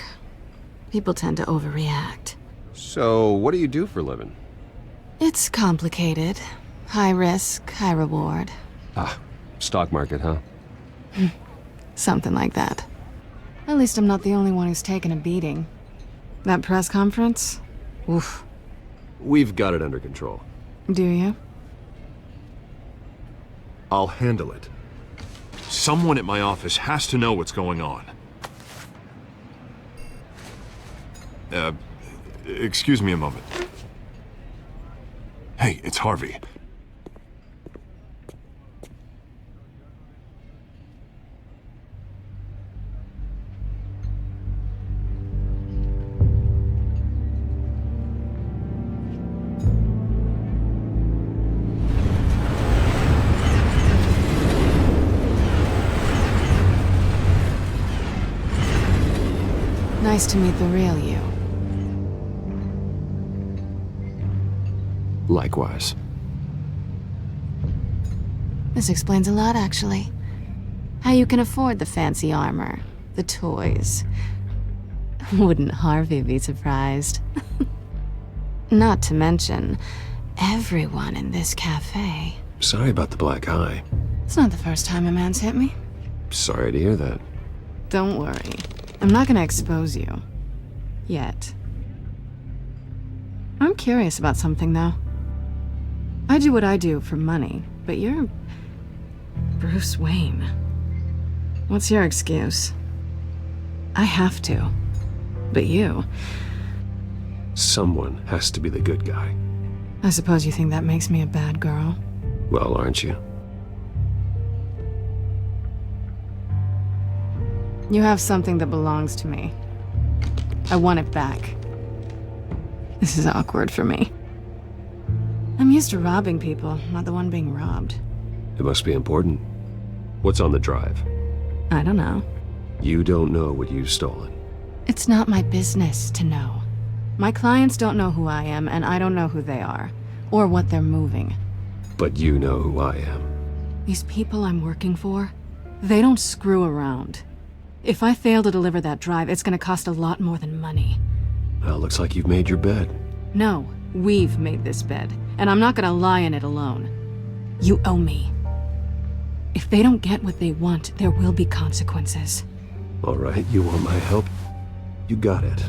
people tend to overreact. So, what do you do for a living? It's complicated. High risk, high reward. Ah, stock market, huh? Something like that. At least I'm not the only one who's taken a beating. That press conference? Oof. We've got it under control. Do you? I'll handle it. Someone at my office has to know what's going on. Excuse me a moment. Hey, it's Harvey. Nice to meet the real you. Likewise. This explains a lot, actually. How you can afford the fancy armor, the toys. Wouldn't Harvey be surprised? Not to mention, everyone in this cafe. Sorry about the black eye. It's not the first time a man's hit me. Sorry to hear that. Don't worry. I'm not gonna expose you. Yet. I'm curious about something, though. I do what I do for money, but you're... Bruce Wayne. What's your excuse? I have to. But you... Someone has to be the good guy. I suppose you think that makes me a bad girl? Well, aren't you? You have something that belongs to me. I want it back. This is awkward for me. I'm used to robbing people, not the one being robbed. It must be important. What's on the drive? I don't know. You don't know what you've stolen. It's not my business to know. My clients don't know who I am, and I don't know who they are, or what they're moving. But you know who I am. These people I'm working for, they don't screw around. If I fail to deliver that drive, it's gonna cost a lot more than money. Well, looks like you've made your bed. No, we've made this bed, and I'm not gonna lie in it alone. You owe me. If they don't get what they want, there will be consequences. All right, you want my help? You got it.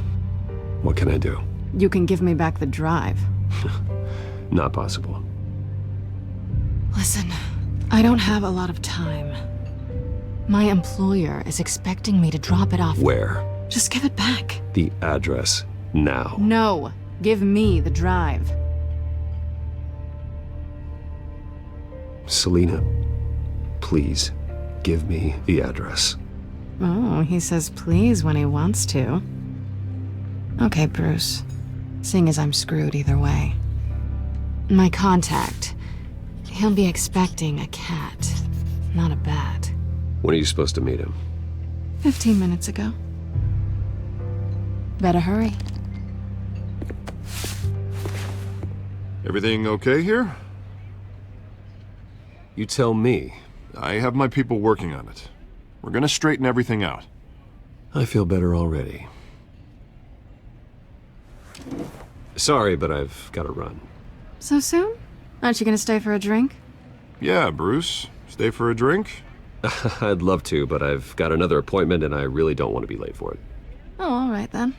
What can I do? You can give me back the drive. Not possible. Listen, I don't have a lot of time. My employer is expecting me to drop it off. Where? Just give it back. The address, now. No, give me the drive. Selina, please, give me the address. Oh, he says please when he wants to. Okay, Bruce. Seeing as I'm screwed either way. My contact. He'll be expecting a cat, not a bat. When are you supposed to meet him? 15 minutes ago. Better hurry. Everything okay here? You tell me. I have my people working on it. We're gonna straighten everything out. I feel better already. Sorry, but I've got to run. So soon? Aren't you gonna stay for a drink? Yeah, Bruce. Stay for a drink? I'd love to, but I've got another appointment and I really don't want to be late for it. Oh, all right then.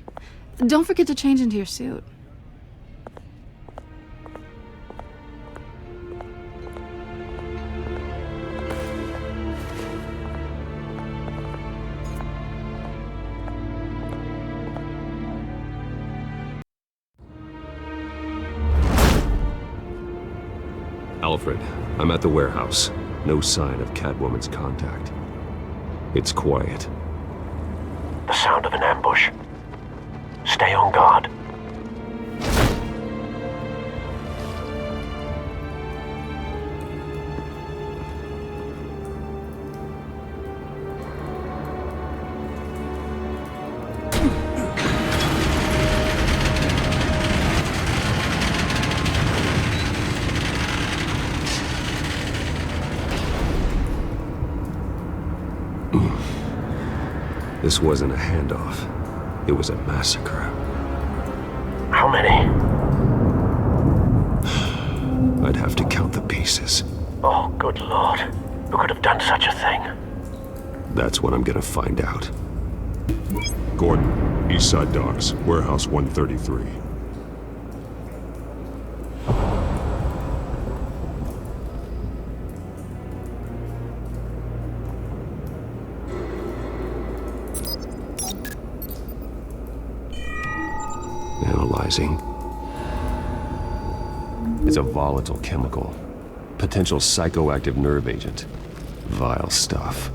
Don't forget to change into your suit. Alfred, I'm at the warehouse. No sign of Catwoman's contact. It's quiet. The sound of an ambush. Stay on guard. This wasn't a handoff. It was a massacre. How many? I'd have to count the pieces. Oh, good lord. Who could have done such a thing? That's what I'm gonna find out. Gordon, Eastside Docks, Warehouse 133. Analyzing. It's a volatile chemical. Potential psychoactive nerve agent. Vile stuff.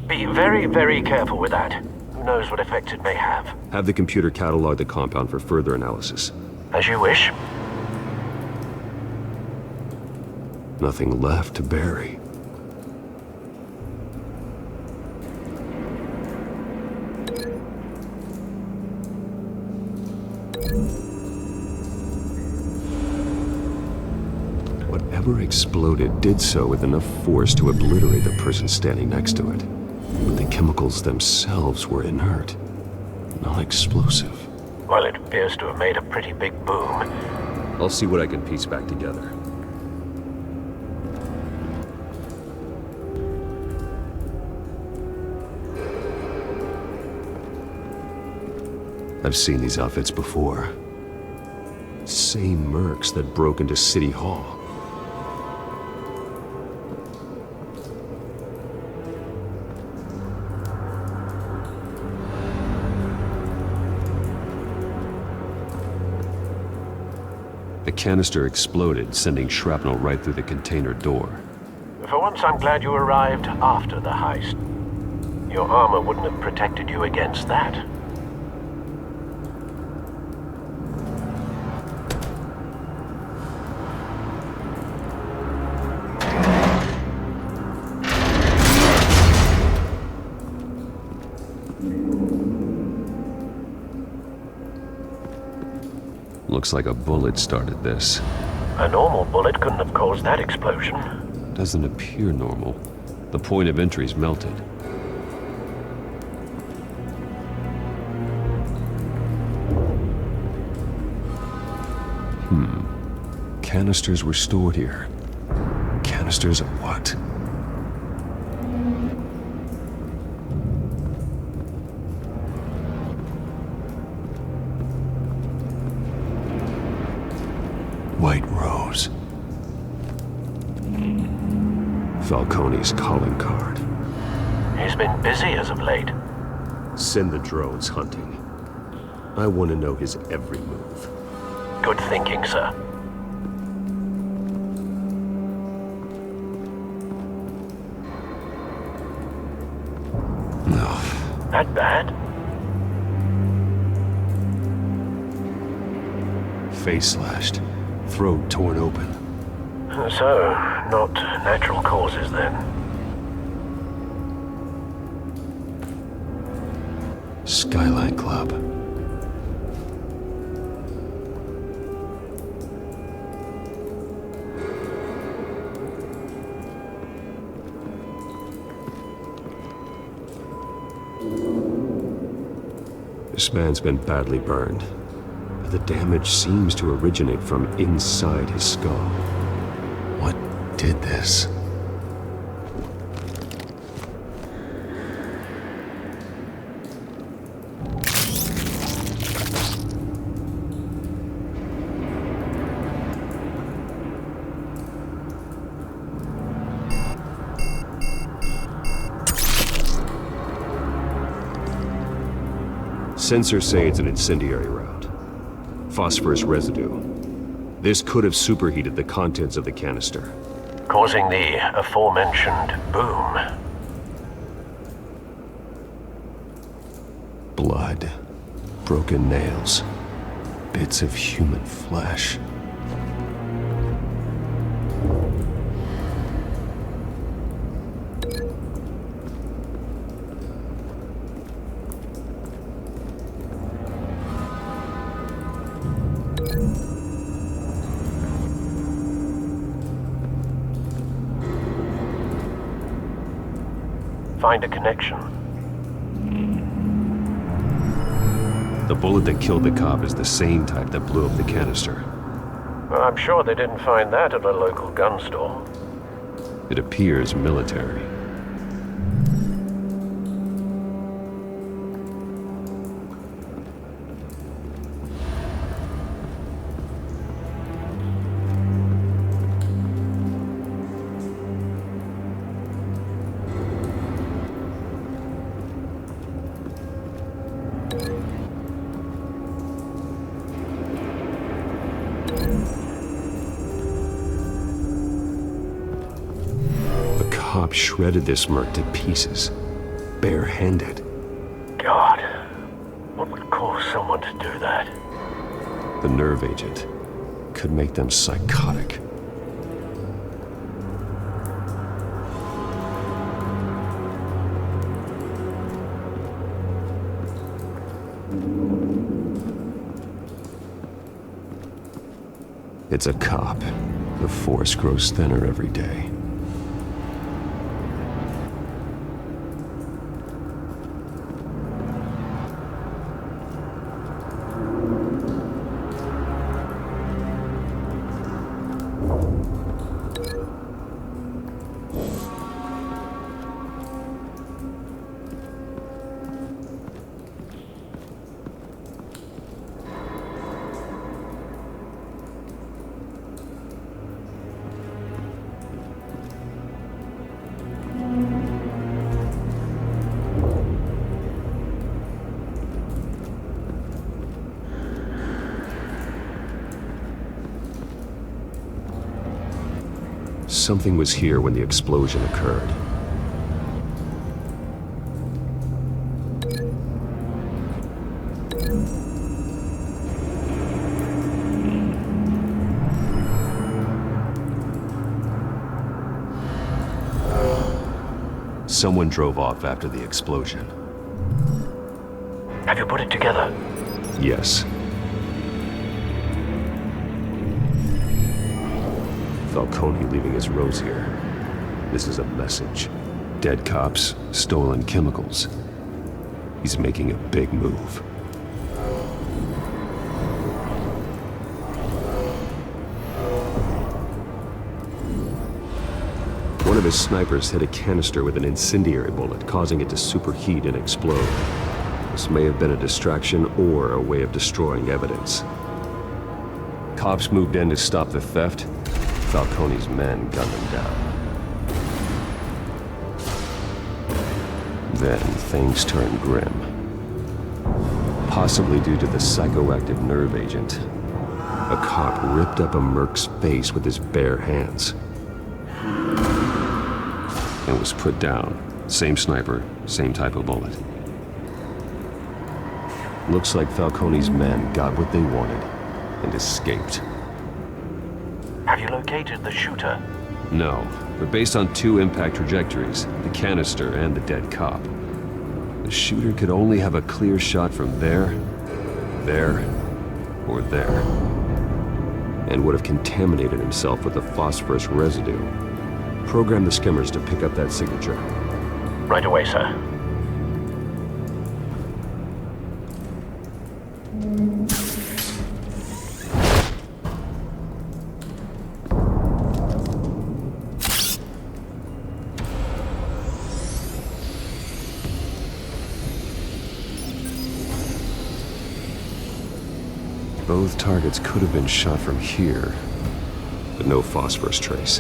Be very, very careful with that. Who knows what effect it may have. Have the computer catalog the compound for further analysis. As you wish. Nothing left to bury. Whatever exploded did so with enough force to obliterate the person standing next to it. But the chemicals themselves were inert, non-explosive. Well, it appears to have made a pretty big boom. I'll see what I can piece back together. I've seen these outfits before. Same mercs that broke into City Hall. The canister exploded, sending shrapnel right through the container door. For once, I'm glad you arrived after the heist. Your armor wouldn't have protected you against that. Looks like a bullet started this. A normal bullet couldn't have caused that explosion. Doesn't appear normal. The point of entry's melted. Canisters were stored here. Canisters of what? White Rose. Falcone's calling card. He's been busy as of late. Send the drones hunting. I want to know his every move. Good thinking, sir. No. That bad? Face slashed. Throat torn open. So, not natural causes then. Skyline Club. This man's been badly burned. But the damage seems to originate from inside his skull. What did this? Sensors say it's an incendiary route. Phosphorus residue. This could have superheated the contents of the canister, causing the aforementioned boom. Blood. Broken nails. Bits of human flesh. Find a connection. The bullet that killed the cop is the same type that blew up the canister. Well, I'm sure they didn't find that at a local gun store. It appears military. Cop shredded this merc to pieces, bare-handed. God, what would cause someone to do that? The nerve agent could make them psychotic. It's a cop. The force grows thinner every day. Something was here when the explosion occurred. Someone drove off after the explosion. Have you put it together? Yes. Falcone leaving his rose here. This is a message. Dead cops, stolen chemicals. He's making a big move. One of his snipers hit a canister with an incendiary bullet, causing it to superheat and explode. This may have been a distraction or a way of destroying evidence. Cops moved in to stop the theft. Falcone's men gunned them down. Then things turned grim. Possibly due to the psychoactive nerve agent. A cop ripped up a merc's face with his bare hands. And was put down. Same sniper, same type of bullet. Looks like Falcone's men got what they wanted and escaped. Have you located the shooter? No, but based on two impact trajectories, the canister and the dead cop, the shooter could only have a clear shot from there, or there, and would have contaminated himself with the phosphorus residue. Program the skimmers to pick up that signature. Right away, sir. Both targets could have been shot from here, but no phosphorus trace.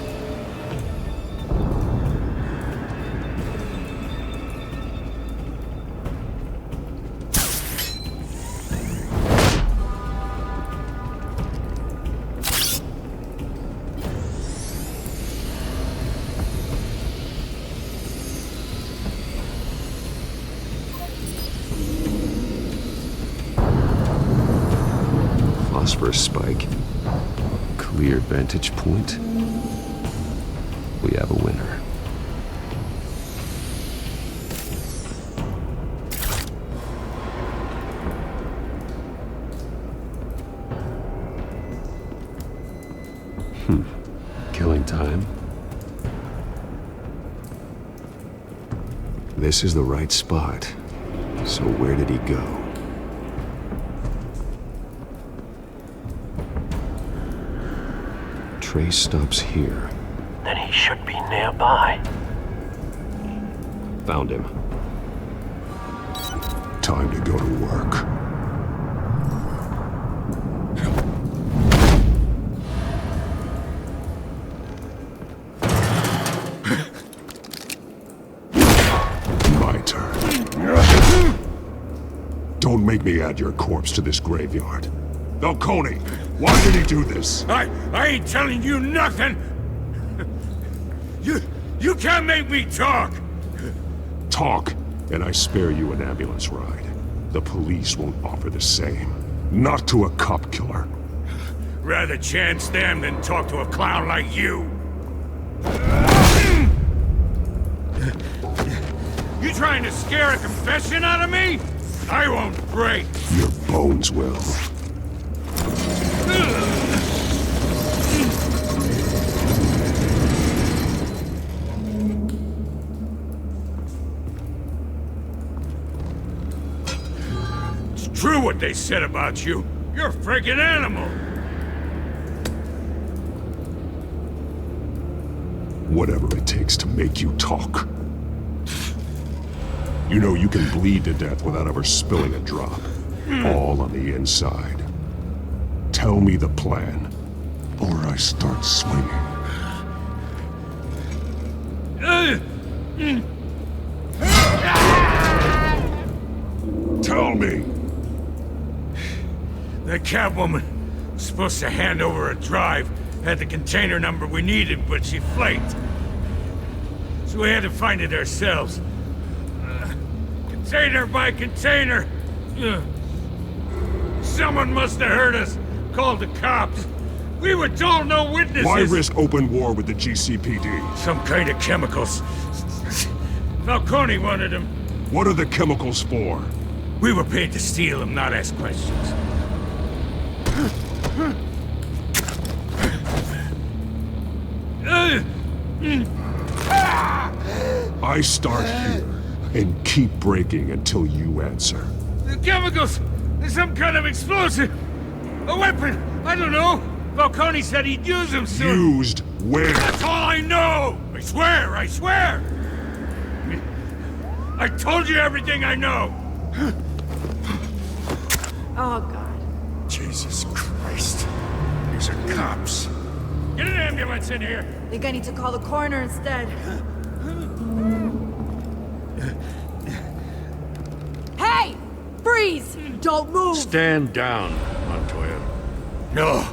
Phosphorus spike. Clear vantage point. We have a winner. Killing time. This is the right spot. So where did he go? trace stops here. Then he should be nearby. Found him. Time to go to work. My turn. Don't make me add your corpse to this graveyard. Falcone, why did he do this? I ain't telling you nothing! You can't make me talk! Talk, and I spare you an ambulance ride. The police won't offer the same. Not to a cop killer. Rather chance them than talk to a clown like you. You trying to scare a confession out of me? I won't break. Your bones will. It's true what they said about you. You're a freaking animal. Whatever it takes to make you talk. You know you can bleed to death without ever spilling a drop. All on the inside. Tell me the plan, or I start swinging. Tell me! That Catwoman was supposed to hand over a drive, had the container number we needed, but she flaked. So we had to find it ourselves. Container by container. Someone must have heard us, called the cops. We were told no witnesses. Why risk open war with the GCPD? Some kind of chemicals. Falcone wanted them. What are the chemicals for? We were paid to steal them, not ask questions. I start here and keep breaking until you answer. The chemicals! There's some kind of explosive! A weapon! I don't know! Falcone said he'd use them soon! Used where? That's all I know! I swear! I swear! I told you everything I know! Oh, God. Jesus Christ. These are cops. Get an ambulance in here! Think I need to call the coroner instead. Hey! Freeze! Don't move! Stand down, Montoya. No.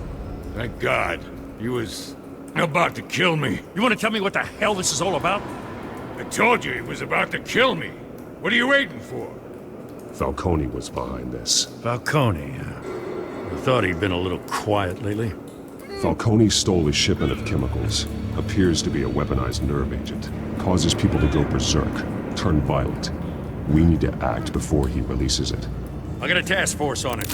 Thank God. He was about to kill me. You want to tell me what the hell this is all about? I told you he was about to kill me. What are you waiting for? Falcone was behind this. Falcone, I thought he'd been a little quiet lately. Falcone stole a shipment of chemicals. Appears to be a weaponized nerve agent. Causes people to go berserk, turn violent. We need to act before he releases it. I got a task force on it.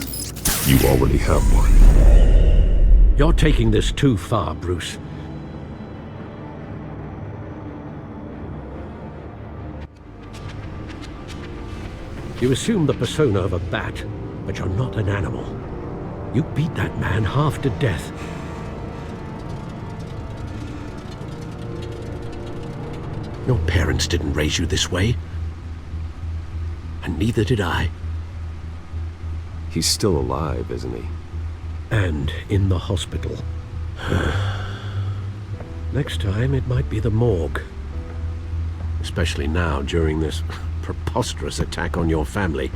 You already have one. You're taking this too far, Bruce. You assume the persona of a bat, but you're not an animal. You beat that man half to death. Your parents didn't raise you this way. And neither did I. He's still alive, isn't he? And in the hospital. Next time, it might be the morgue. Especially now, during this preposterous attack on your family.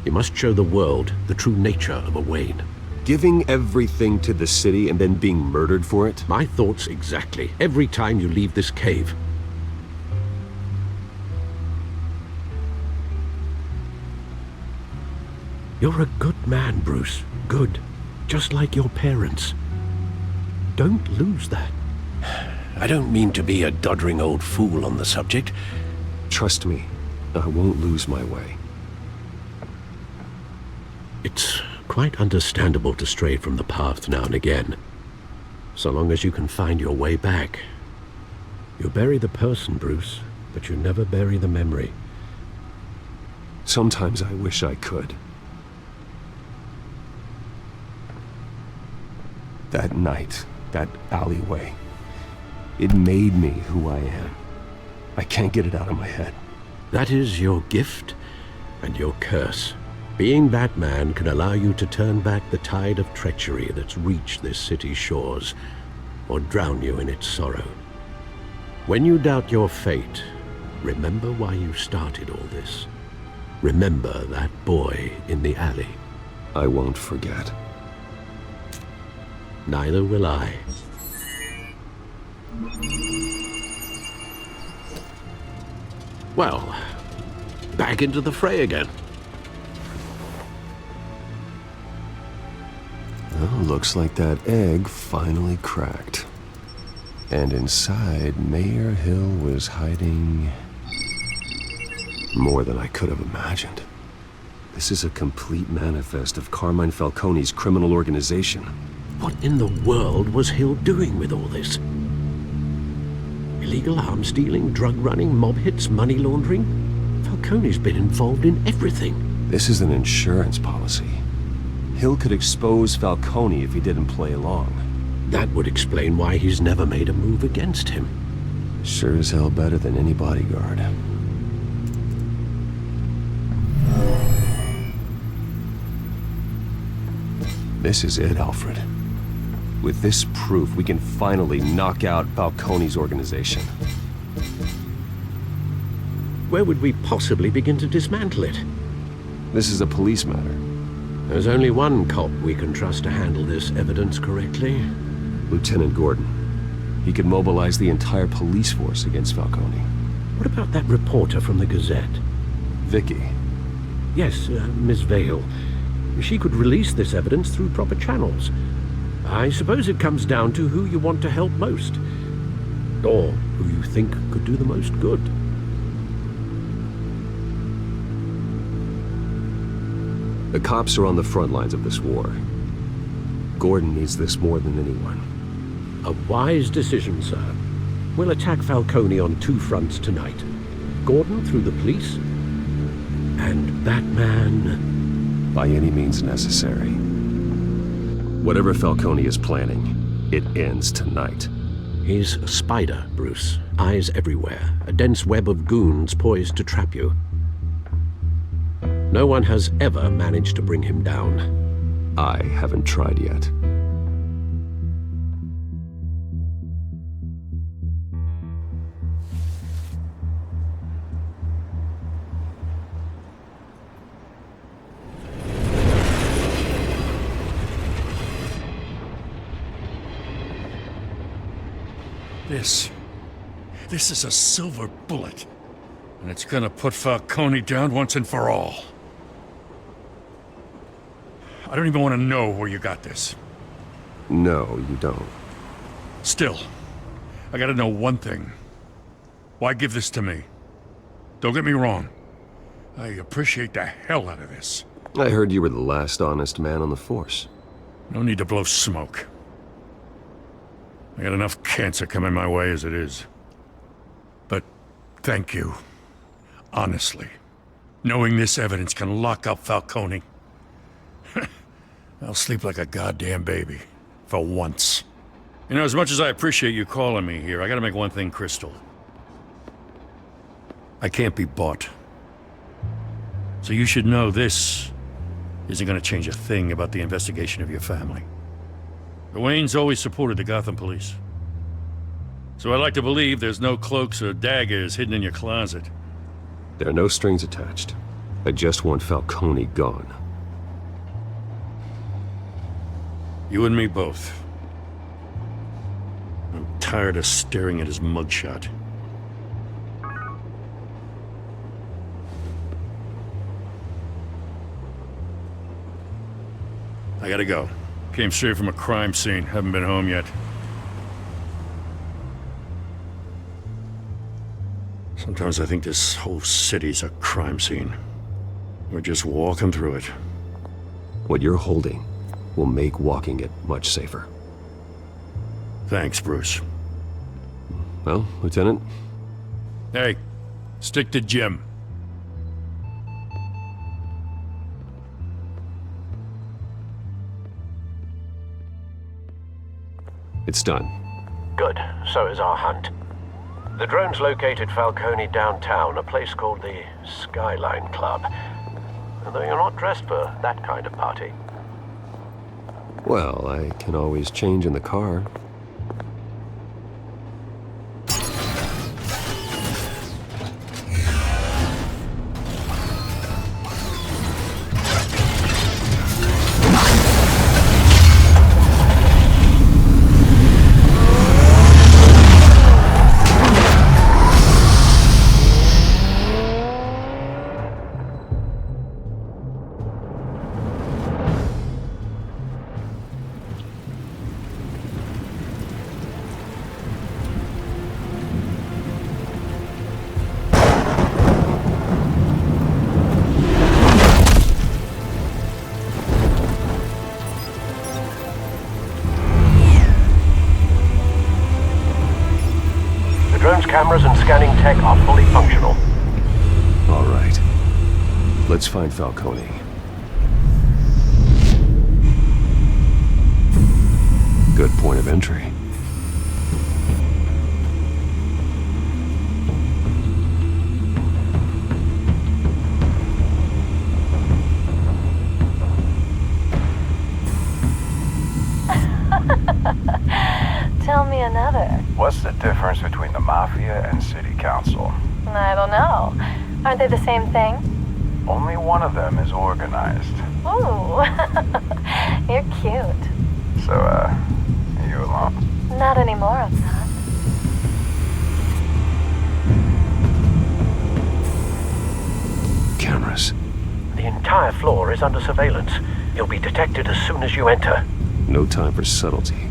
You must show the world the true nature of a Wayne. Giving everything to the city and then being murdered for it? My thoughts exactly. Every time you leave this cave. You're a good man, Bruce. Good. Just like your parents. Don't lose that. I don't mean to be a doddering old fool on the subject. Trust me, I won't lose my way. It's quite understandable to stray from the path now and again. So long as you can find your way back. You bury the person, Bruce, but you never bury the memory. Sometimes I wish I could. That night, That alleyway. It made me who I am. I can't get it out of my head. That is your gift and your curse. Being Batman can allow you to turn back the tide of treachery that's reached this city's shores, or drown you in its sorrow. When you doubt your fate, remember why you started all this. Remember that boy in the alley. I won't forget. Neither will I. Well, back into the fray again. Well, looks like that egg finally cracked. And inside, Mayor Hill was hiding more than I could have imagined. This is a complete manifest of Carmine Falcone's criminal organization. What in the world was Hill doing with all this? Illegal arms dealing, drug running, mob hits, money laundering? Falcone's been involved in everything. This is an insurance policy. Hill could expose Falcone if he didn't play along. That would explain why he's never made a move against him. Sure as hell better than any bodyguard. This is it, Alfred. With this proof, we can finally knock out Falcone's organization. Where would we possibly begin to dismantle it? This is a police matter. There's only one cop we can trust to handle this evidence correctly. Lieutenant Gordon. He could mobilize the entire police force against Falcone. What about that reporter from the Gazette? Vicky. Yes, Miss Vale. She could release this evidence through proper channels. I suppose it comes down to who you want to help most. Or who you think could do the most good. The cops are on the front lines of this war. Gordon needs this more than anyone. A wise decision, sir. We'll attack Falcone on two fronts tonight. Gordon through the police, and Batman... by any means necessary. Whatever Falcone is planning, it ends tonight. He's a spider, Bruce. Eyes everywhere. A dense web of goons poised to trap you. No one has ever managed to bring him down. I haven't tried yet. This is a silver bullet. And it's gonna put Falcone down once and for all. I don't even want to know where you got this. No, you don't. Still, I gotta know one thing. Why give this to me? Don't get me wrong. I appreciate the hell out of this. I heard you were the last honest man on the force. No need to blow smoke. I got enough cancer coming my way as it is. But thank you. Honestly. Knowing this evidence can lock up Falcone. I'll sleep like a goddamn baby. For once. You know, as much as I appreciate you calling me here, I gotta make one thing crystal. I can't be bought. So you should know this isn't gonna change a thing about the investigation of your family. The Waynes always supported the Gotham police. So I'd like to believe there's no cloaks or daggers hidden in your closet. There are no strings attached. I just want Falcone gone. You and me both. I'm tired of staring at his mugshot. I gotta go. Came straight from a crime scene. Haven't been home yet. Sometimes I think this whole city's a crime scene. We're just walking through it. What you're holding will make walking it much safer. Thanks, Bruce. Well, Lieutenant? Hey, stick to Jim. It's done. Good. So is our hunt. The drones located Falcone downtown, a place called the Skyline Club. Although you're not dressed for that kind of party. Well, I can always change in the car. Cameras and scanning tech are fully functional. All right. Let's find Falcone. Good point of entry. Tell me another. What's the difference between the Mafia and City Council? I don't know. Aren't they the same thing? Only one of them is organized. Ooh, you're cute. So, are you alone? Not anymore, I'm not. Cameras. The entire floor is under surveillance. You'll be detected as soon as you enter. No time for subtlety.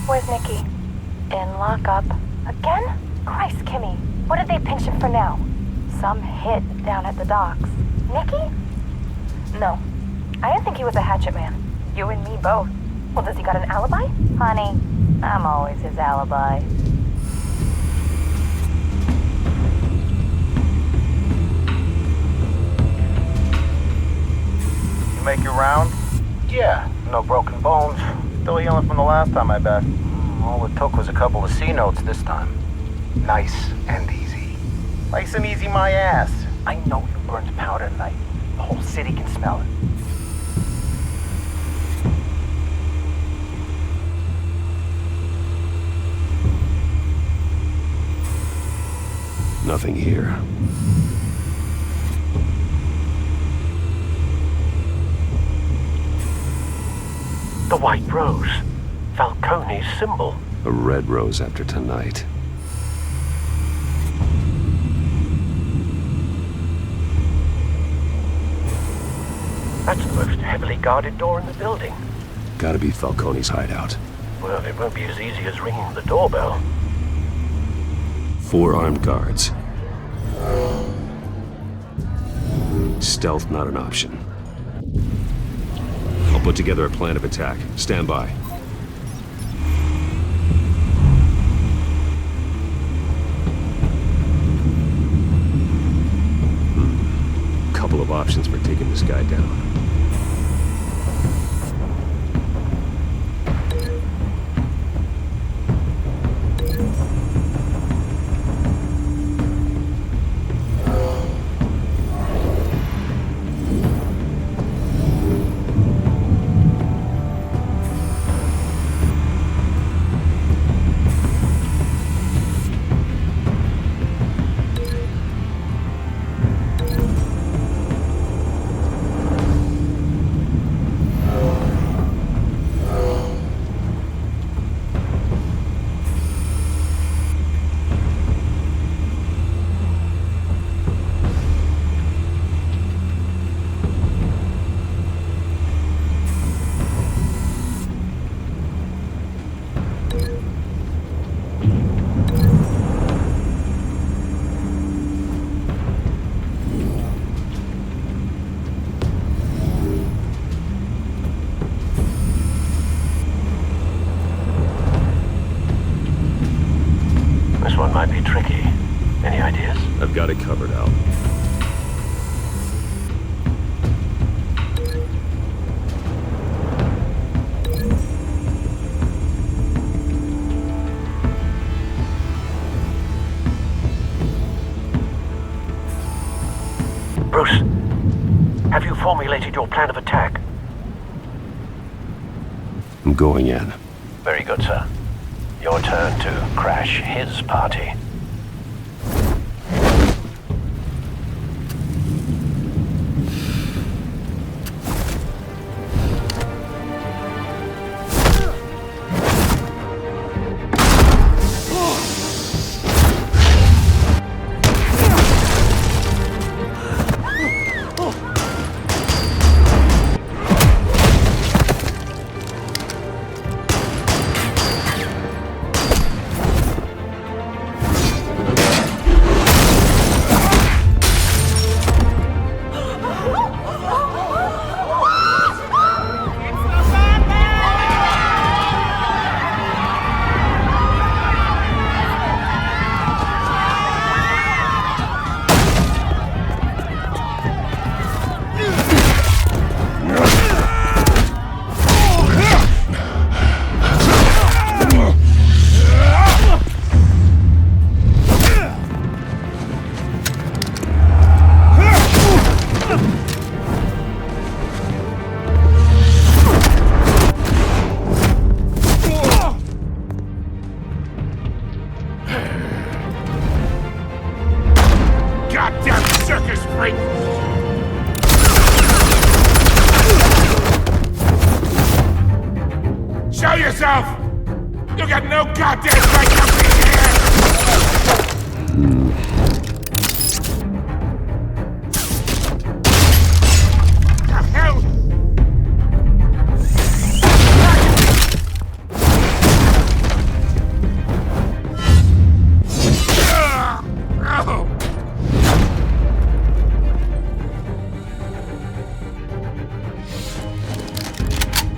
Where's Nicky? In lockup. Again? Christ, Kimmy. What did they pinch him for now? Some hit down at the docks. Nicky? No. I didn't think he was a hatchet man. You and me both. Well, does he got an alibi? Honey, I'm always his alibi. You make your round? Yeah, no broken bones. Still healing from the last time, I bet. All it took was a couple of C notes this time. Nice and easy. Nice and easy my ass. I know you burned powder tonight. The whole city can smell it. Nothing here. The white rose. Falcone's symbol. A red rose after tonight. That's the most heavily guarded door in the building. Gotta be Falcone's hideout. Well, it won't be as easy as ringing the doorbell. 4 armed guards. Stealth not an option. I'll put together a plan of attack. Stand by. Couple of options for taking this guy down. for now. Bruce, have you formulated your plan of attack? I'm going in. Very good, sir. Your turn to crash his party.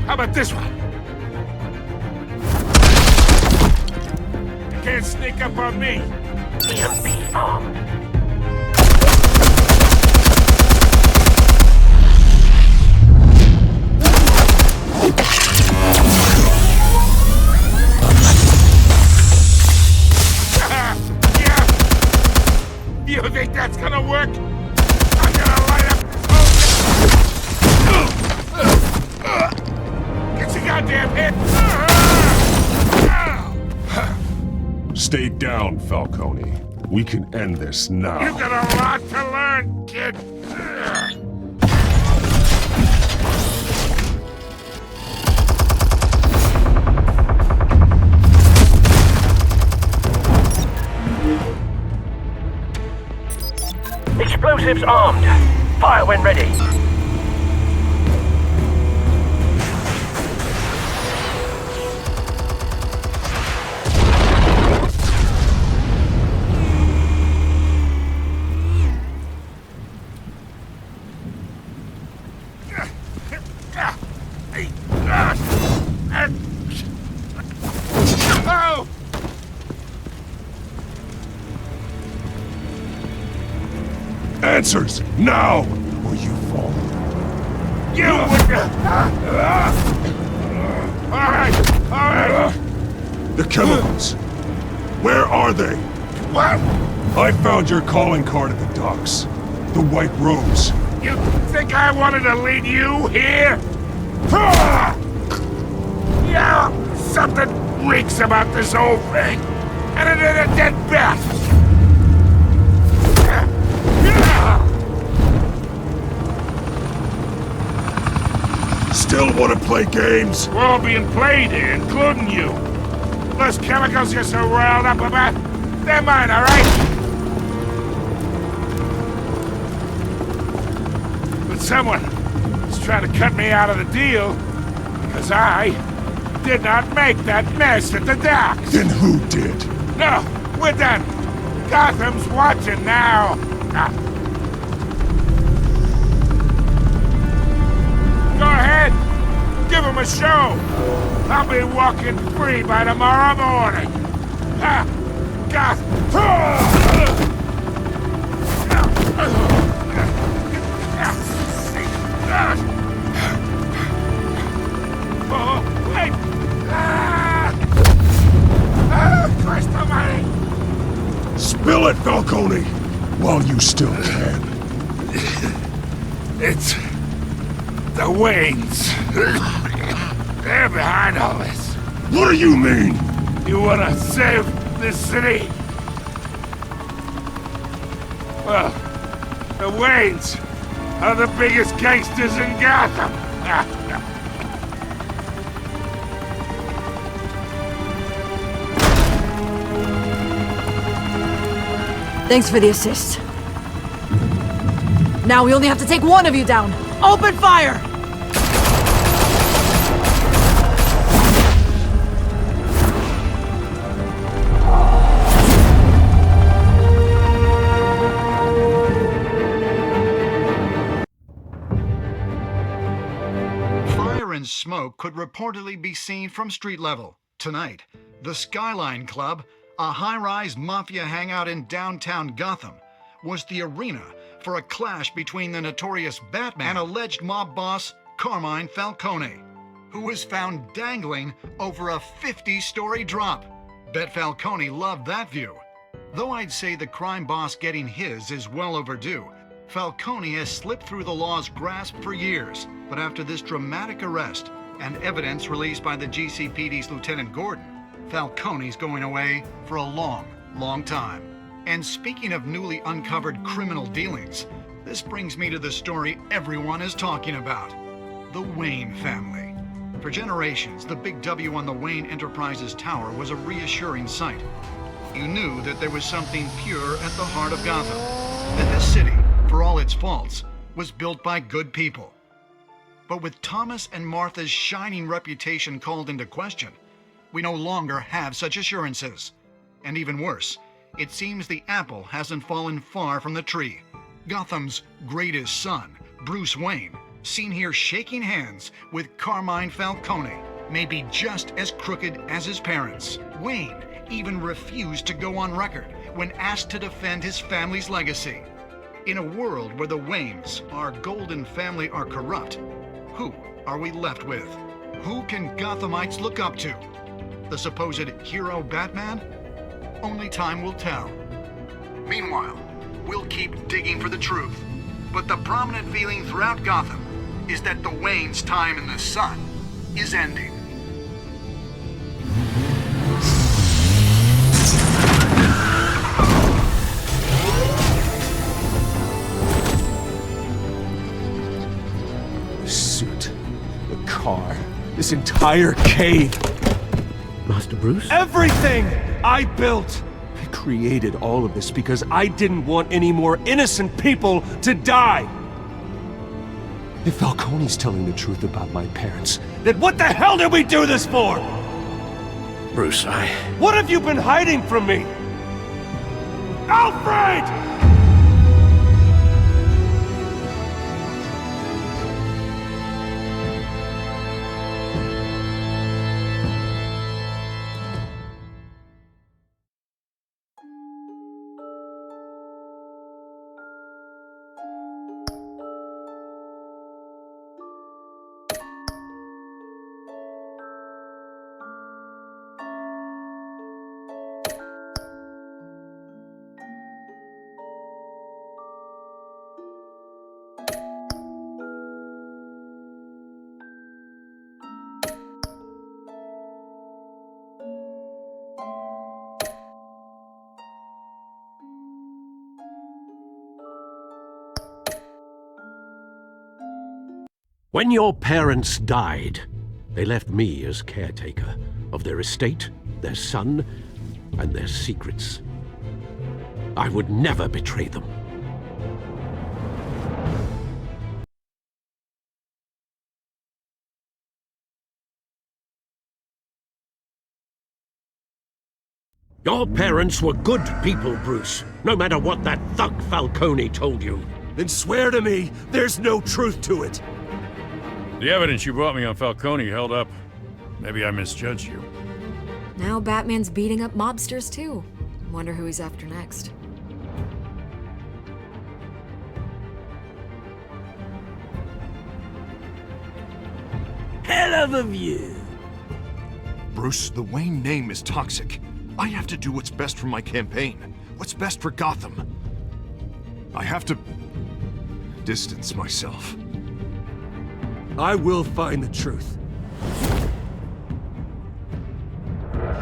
How about this one? You can't sneak up on me. EMP armed. Yeah. You think that's gonna work? I'm gonna light up. Get your goddamn head! Stay down, Falcone. We can end this now. You got a lot to learn, kid. Explosives armed. Fire when ready. Answers, now, or you fall. You would... All right. The chemicals. Where are they? What? I found your calling card at the docks. The White Rose. You think I wanted to lead you here? Yeah, something reeks about this whole thing. And it ain't a dead bat. Still want to play games? We're all being played here, including you. Those chemicals you're so riled up about, they're mine, all right? But someone is trying to cut me out of the deal because I did not make that mess at the docks. Then who did? No, we're done. Gotham's watching now. Go ahead. Give him a show. I'll be walking free by tomorrow morning. Falcone, while you still can. It's the Waynes. They're behind all this. What do you mean? You wanna save this city? Well, the Waynes are the biggest gangsters in Gotham. Thanks for the assist. Now we only have to take one of you down. Open fire! Fire and smoke could reportedly be seen from street level. Tonight, the Skyline Club, a high-rise mafia hangout in downtown Gotham, was the arena for a clash between the notorious Batman and alleged mob boss Carmine Falcone, who was found dangling over a 50-story drop. Bet Falcone loved that view. Though I'd say the crime boss getting his is well overdue, Falcone has slipped through the law's grasp for years. But after this dramatic arrest and evidence released by the GCPD's Lieutenant Gordon, Falcone's going away for a long, long time. And speaking of newly uncovered criminal dealings, this brings me to the story everyone is talking about. The Wayne family. For generations, the big W on the Wayne Enterprises Tower was a reassuring sight. You knew that there was something pure at the heart of Gotham. That this city, for all its faults, was built by good people. But with Thomas and Martha's shining reputation called into question, we no longer have such assurances. And even worse, it seems the apple hasn't fallen far from the tree. Gotham's greatest son, Bruce Wayne, seen here shaking hands with Carmine Falcone, may be just as crooked as his parents. Wayne even refused to go on record when asked to defend his family's legacy. In a world where the Waynes, our golden family, are corrupt, who are we left with? Who can Gothamites look up to? The supposed hero Batman? Only time will tell. Meanwhile, we'll keep digging for the truth. But the prominent feeling throughout Gotham is that the Waynes' time in the sun is ending. The suit, the car, this entire cave. Master Bruce? Everything I built! I created all of this because I didn't want any more innocent people to die! If Falcone's telling the truth about my parents, then what the hell did we do this for? Bruce, What have you been hiding from me? Alfred! When your parents died, they left me as caretaker of their estate, their son, and their secrets. I would never betray them. Your parents were good people, Bruce, no matter what that thug Falcone told you. Then swear to me there's no truth to it. The evidence you brought me on Falcone held up. Maybe I misjudged you. Now Batman's beating up mobsters too. Wonder who he's after next. Hell of a view. Bruce, the Wayne name is toxic. I have to do what's best for my campaign. What's best for Gotham? I have to distance myself. I will find the truth.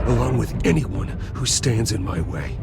Along with anyone who stands in my way.